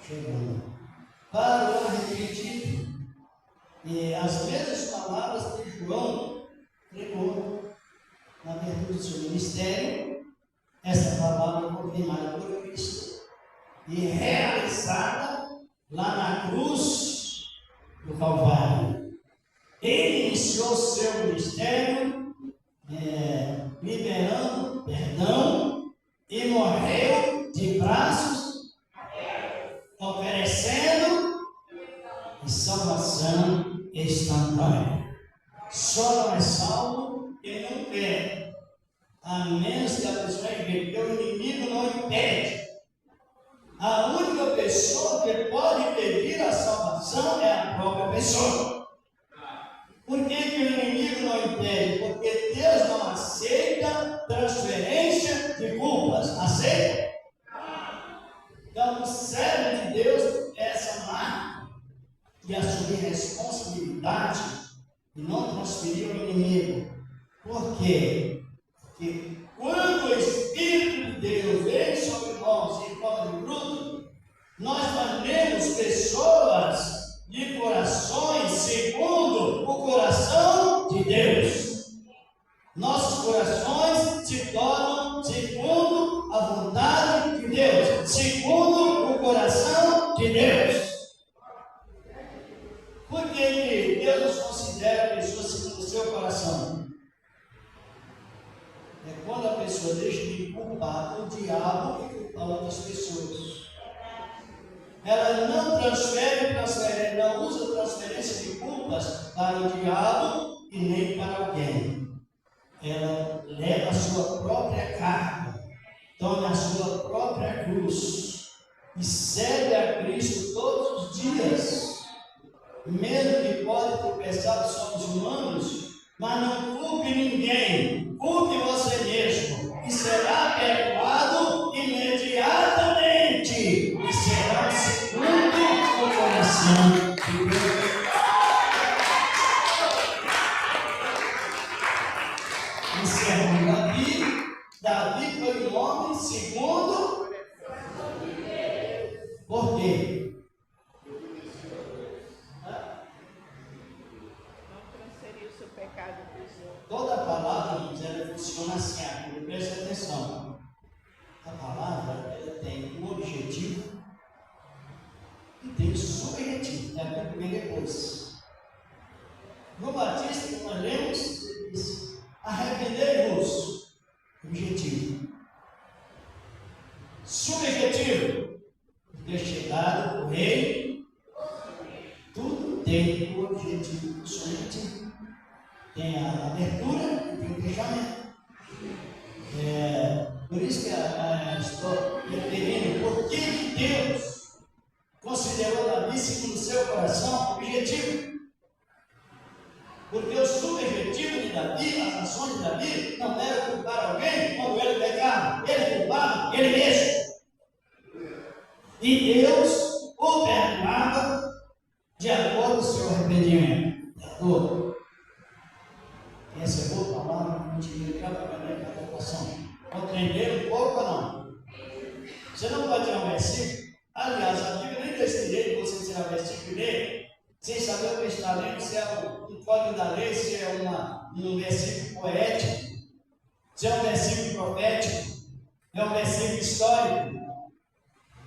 chegando. Para o arrependido. E as mesmas palavras que João pregou na abertura do seu ministério, essa palavra confirmada por Cristo e realizada lá na cruz do Calvário. Ele iniciou seu ministério liberando perdão e morreu de braços oferecendo e salvação instantânea. Só não é salvo quem não quer, a menos que a pessoa porque o inimigo não impede. A única pessoa que pode pedir a salvação é a própria pessoa. Por que o inimigo não impede? Porque Deus não aceita transferência de culpas. Aceita? Então, o servo de Deus é essa marca de assumir responsabilidade e não transferir ao inimigo. Por quê? Porque quando o Espírito de Deus vem sobre nós em forma de fruto, nós culpar o diabo e culpar outras pessoas. Ela não não usa transferência de culpas para o diabo e nem para alguém. Ela leva a sua própria carga, toma a sua própria cruz e segue a Cristo todos os dias. Mesmo que pode tropeçar, somos humanos, mas não culpe ninguém, culpe você mesmo, e será perdoado imediatamente, e será segundo o coração de Deus. Encerrando Davi foi um homem segundo. Por quê? Toda palavra, ela funciona assim, preste atenção. A palavra, ela tem um objetivo e tem um subjetivo, é aquilo que vem depois. No Batista, que nós lemos, ele diz: arrependei-vos. Objetivo. Subjetivo. Ter chegado o rei. Tudo tem o objetivo subjetivo. Tem a abertura e tem o fechamento. Por isso que estou referindo por que Deus considerou Davi segundo o seu coração objetivo. Porque o subjetivo de Davi, as ações de Davi, não era culpar alguém quando ele pecava, ele culpava ele mesmo. E Deus o perdoava de acordo com o seu arrependimento. De acordo. Essa é boa palavra que a gente acaba com a vocação. Compreender um pouco ou não? Você não pode ter um versículo. Aliás, a Bíblia nem deixa direito você tirar o versículo e ler, sem saber o que está lendo, se é um código da lei, se é um versículo poético, se é um versículo profético, é um versículo histórico.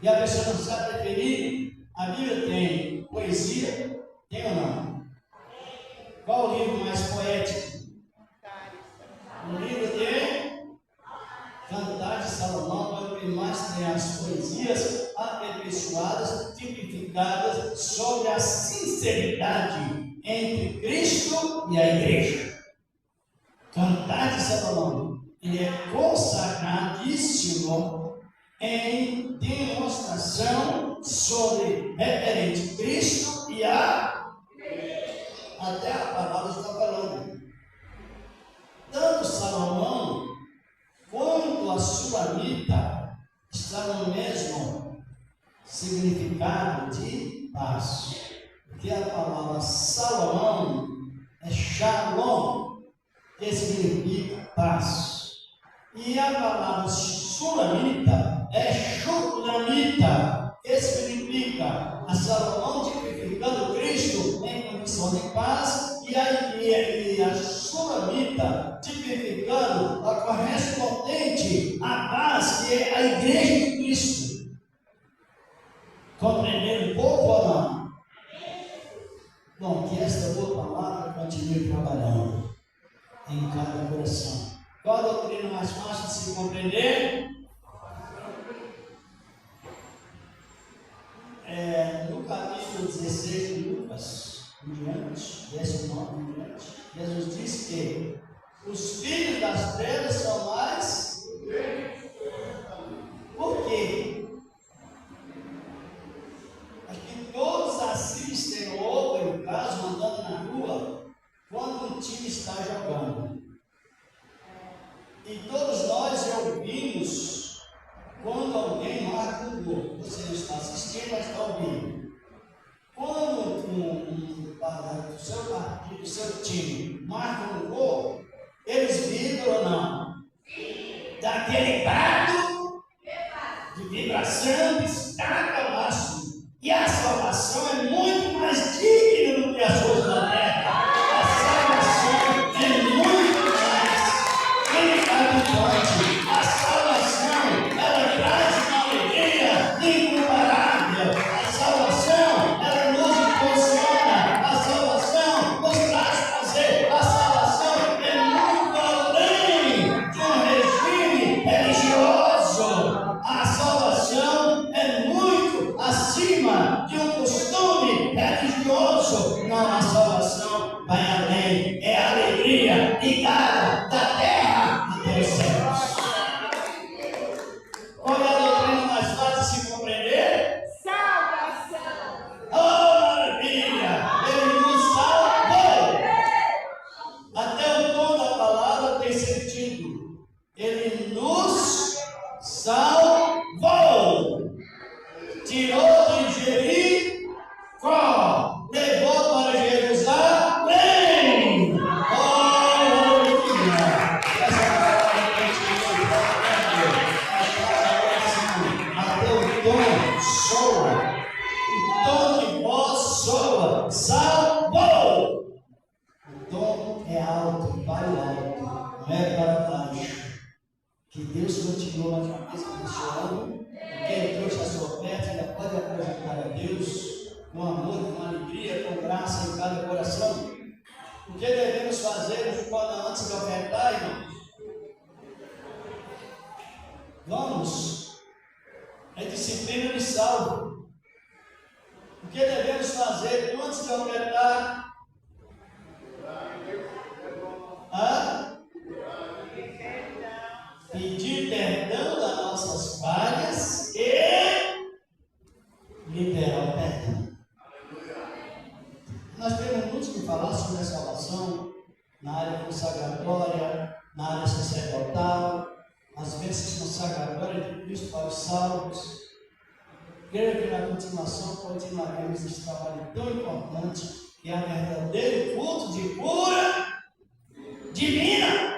E a pessoa não sabe preferir. A Bíblia tem poesia, tem ou não? Qual o livro mais poético? O livro de Cantares de Salomão é o que mais tem as poesias aperfeiçoadas, tipificadas sobre a sinceridade entre Cristo e a igreja. Cantares de Salomão, ele é consagradíssimo em demonstração sobre referente Cristo e a igreja. Até a palavra está falando. Tanto Salomão quanto a Sulamita estão no mesmo significado de paz. Porque a palavra Salomão é Shalom, que significa paz. E a palavra Sulamita é Shulamita, que significa a Salomão tipificando Cristo em condição de paz, e a Sulamita tipificando a correspondente à paz, que é a igreja de Cristo. Compreender um pouco ou não? Bom, que esta boa palavra continue trabalhando em cada coração. Qual a doutrina mais fácil de se compreender? No capítulo 16 de Lucas, em diante, 19 em diante, Jesus diz que os filhos das trevas são mais. Por quê? É que todos assistem ou, em caso, andando na rua, quando um time está jogando. E todos nós já ouvimos quando alguém marca um gol. Você não está assistindo, mas está ouvindo. Quando o seu partido, o seu time marca um gol, eles vibram ou não? Daquele grado de vibração, destaca o máximo. E a salvação é muito mais digna do que as coisas da terra. A salvação é muito mais abundante. A salvação, ela traz uma alegria incomparável. A salvação, ela nos impulsiona. A salvação nos traz prazer. A salvação é muito além de um regime religioso. Qual é a doutrina mais fácil de se compreender? Salvação. Oh, maravilha! Ele nos salvou! Até o tom da palavra tem sentido. Ele nos salvou! Tirou de Jericó, levou para Jerusalém! Oh, aleluia! Essa palavra é até o tom soa. O tom de voz soa, salvou! O tom é alto, vai alto, não é para baixo. Que Deus continue na cabeça abençoando. Quem trouxe a sua oferta ainda pode apresentar a Deus com amor, com alegria, com graça em cada coração. O que devemos fazer antes de ofertar, irmãos? Vamos. É disciplina de salvo. O que devemos fazer antes de ofertar? Pedir perdão das nossas falhas e liberar o perdão. Nós temos muito que falar sobre a salvação na área consagratória, na área sacerdotal, as bênçãos consagratórias de Cristo para os salvos. Creio que na continuação continuaremos esse trabalho tão importante que é a verdadeiro culto de cura divina.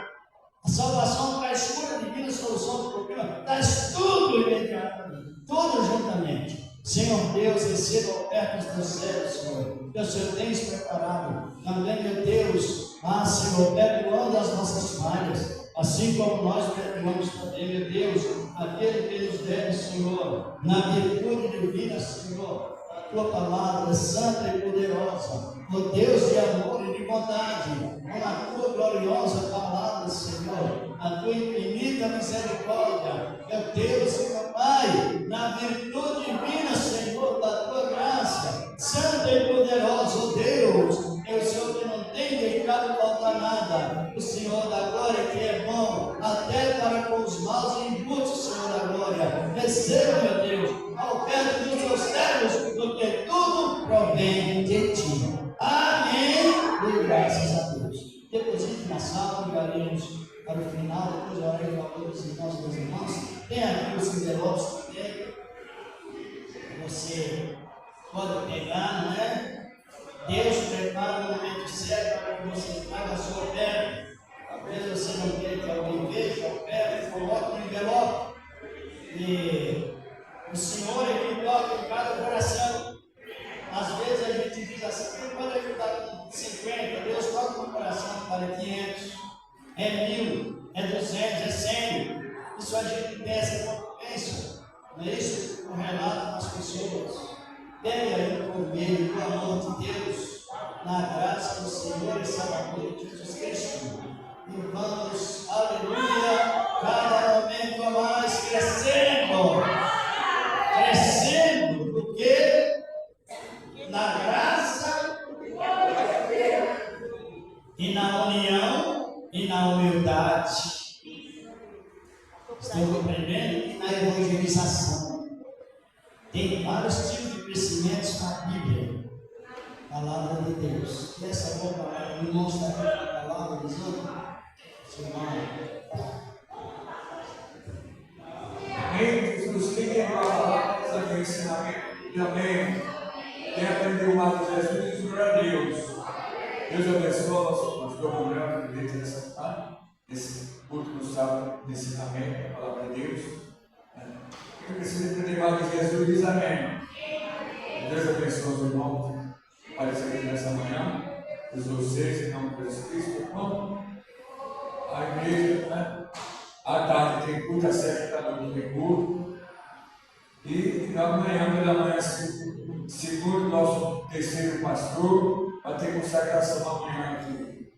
A salvação traz cura divina, solução do problema, traz tudo imediatamente, tudo juntamente. Senhor Deus, receba ofertas do céu, Senhor. Que o Senhor tens preparado. Também, meu Deus, Senhor, perdoando as nossas falhas, assim como nós perdoamos também, meu Deus, aquele que nos deve, Senhor, na virtude divina, Senhor. A tua palavra santa e poderosa, ó Deus de amor e de bondade, com a tua gloriosa palavra, Senhor, a tua infinita misericórdia, meu Deus e meu Pai, na virtude divina, Senhor, da tua graça, santa e poderosa, ó Deus, é o Senhor que não tem deixado faltar nada, o Senhor da glória que é bom, até para com os maus e injustos, Senhor da glória. Receba, meu Deus, a oferta dos teus servos, porque tudo provém de ti. Amém. E graças a Deus. Deposite na sala, ligaremos para o final, depois orarei em favor dos irmãos e das irmãs. Tem aqui os envelopes também. Você pode pegar, não é? Deus prepara o momento certo para que você traga a sua oferta. Talvez você não queira que alguém veja a oferta, coloque no envelope. E o Senhor é que toca em cada coração. Às vezes a gente diz assim, quem pode ajudar com 50? Deus toca no coração para 500, é 1000, é 200, é 100. Isso a gente pensa como pensa. Não é isso? O relato das pessoas. Pegue aí por meio do amor de Deus, na graça do Senhor e Salvador Jesus Cristo. E vamos, aleluia, cada momento a mais crescendo, porque na graça e na união e na humildade. Estão compreendendo? E na evangelização. Tem vários tipos de crescimentos na Bíblia, palavra de Deus. E essa boca, o irmão está aqui com a palavra dizendo, seu irmão. Amém? Jesus tem que falar esse ensinamento de amém. Quem aprendeu mais de Jesus diz glória a Deus. Deus abençoe o nosso pastor Romero, esse culto no sábado de ensinamento, a palavra de Deus. Quem precisa aprender mais de Jesus diz amém. Deus abençoe os irmãos que apareceram aqui nessa manhã. Deus vocês, em nome de Jesus Cristo, irmão. A igreja, né? À tarde tem culto, às 7 da noite tem culto. E amanhã, pela manhã, segundo nosso terceiro pastor, vai ter consagração amanhã aqui.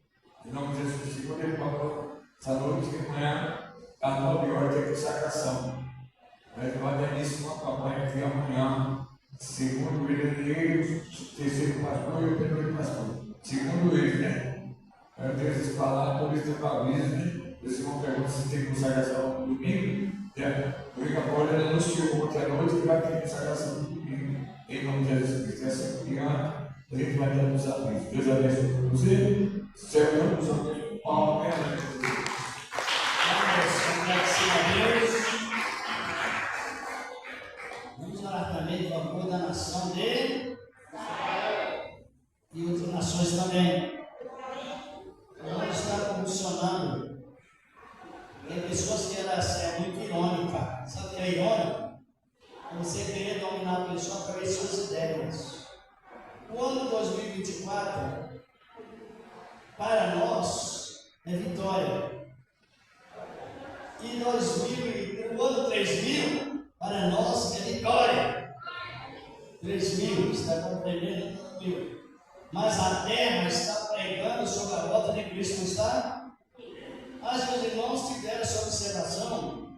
Em nome de Jesus, segundo ele falou, essa noite de manhã, às 9 horas, tem consagração. Vai dar início uma campanha aqui amanhã, segundo ele, terceiro pastor e o primeiro pastor. Segundo ele, né? Eu tenho que falar, talvez tenha aviso, né? Esse irmão pergunta se tem consagração no domingo. O Rica Paula anunciou ontem à noite que vai ter consagração do domingo. Em nome de Jesus Cristo. Essa criança, a gente vai dar os avisos. Deus abençoe você. Céu não nos abençoe. Amém. Vamos agradecer a Deus. Vamos orar também pelo apoio da nação dele e outras nações também. Vamos estar funcionando. Tem pessoas que elas é muito irônica. Sabe o que é irônico? Você querer dominar a pessoa através de suas ideias. O ano 2024, para nós, é vitória. E o ano 3000, para nós, é vitória. 3000, está compreendendo? 1000. Mas a terra está pregando sobre a volta de Cristo, não está? Mas meus irmãos tiveram essa observação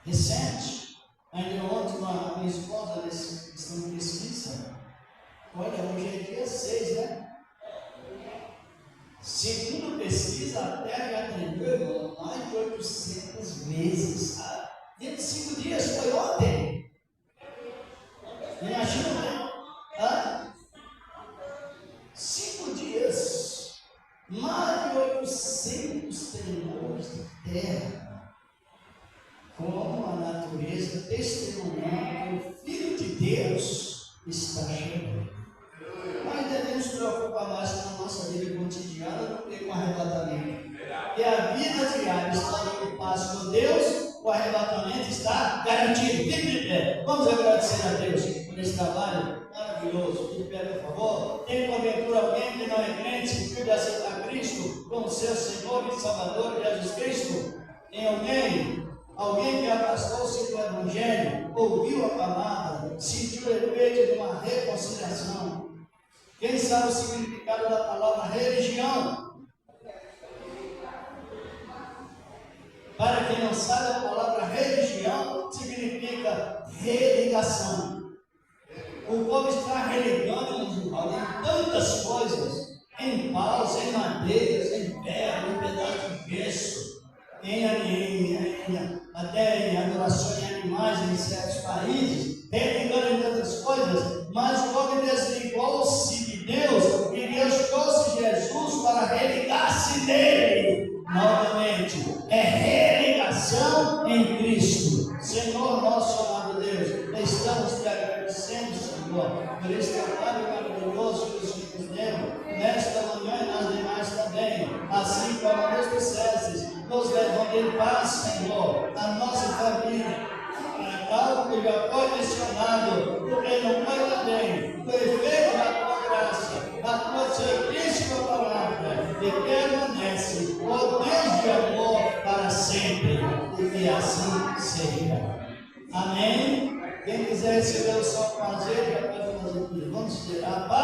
recente. Ainda ontem, uma minha esposa, nessa questão de pesquisa, olha, hoje é dia 6, né? Segundo pesquisa, a Terra já tremeu mais de 800 vezes. Dentro de 5 dias, foi ontem. Imagina, né? 5 dias, mais de 800 tremores de terra. Como a natureza testemunhando que o Filho de Deus está chegando. Mas devemos preocupar mais com a nossa vida cotidiana do que com o arrebatamento. Porque a vida diária está em paz com Deus, o arrebatamento está garantido. Fique de pé. Vamos agradecer a Deus por esse trabalho maravilhoso. De pé, por favor. Tem porventura alguém que não é crente, que precisa aceitar Cristo como seu Senhor e Salvador, Jesus Cristo? Tem alguém? Alguém que afastou-se do Evangelho, ouviu a palavra, sentiu o efeito de uma reconciliação. Quem sabe o significado da palavra religião? Para quem não sabe, a palavra religião significa religação. O povo está religando em tantas coisas, em paus, em madeiras, em ferro, em pedaços de gesso, até em adoração em animais em certos países, religando em tantas coisas, mas o homem desligou-se de Deus e Deus trouxe Jesus para religar-se nele novamente. É religação em Cristo. Senhor nosso amado Deus, estamos te agradecendo, Senhor, por esse trabalho maravilhoso que o Senhor nos deu nesta manhã e nas demais também, assim como nos dissestes, nos levando em paz, Senhor, a nossa família, algo que já foi mencionado, porque não foi também, o efeito da tua graça, da tua santíssima palavra, que permanece, o Deus de amor para sempre, e que assim seja. Amém? Quem quiser receber o seu prazer, já pode fazer tudo. Vamos tirar a paz.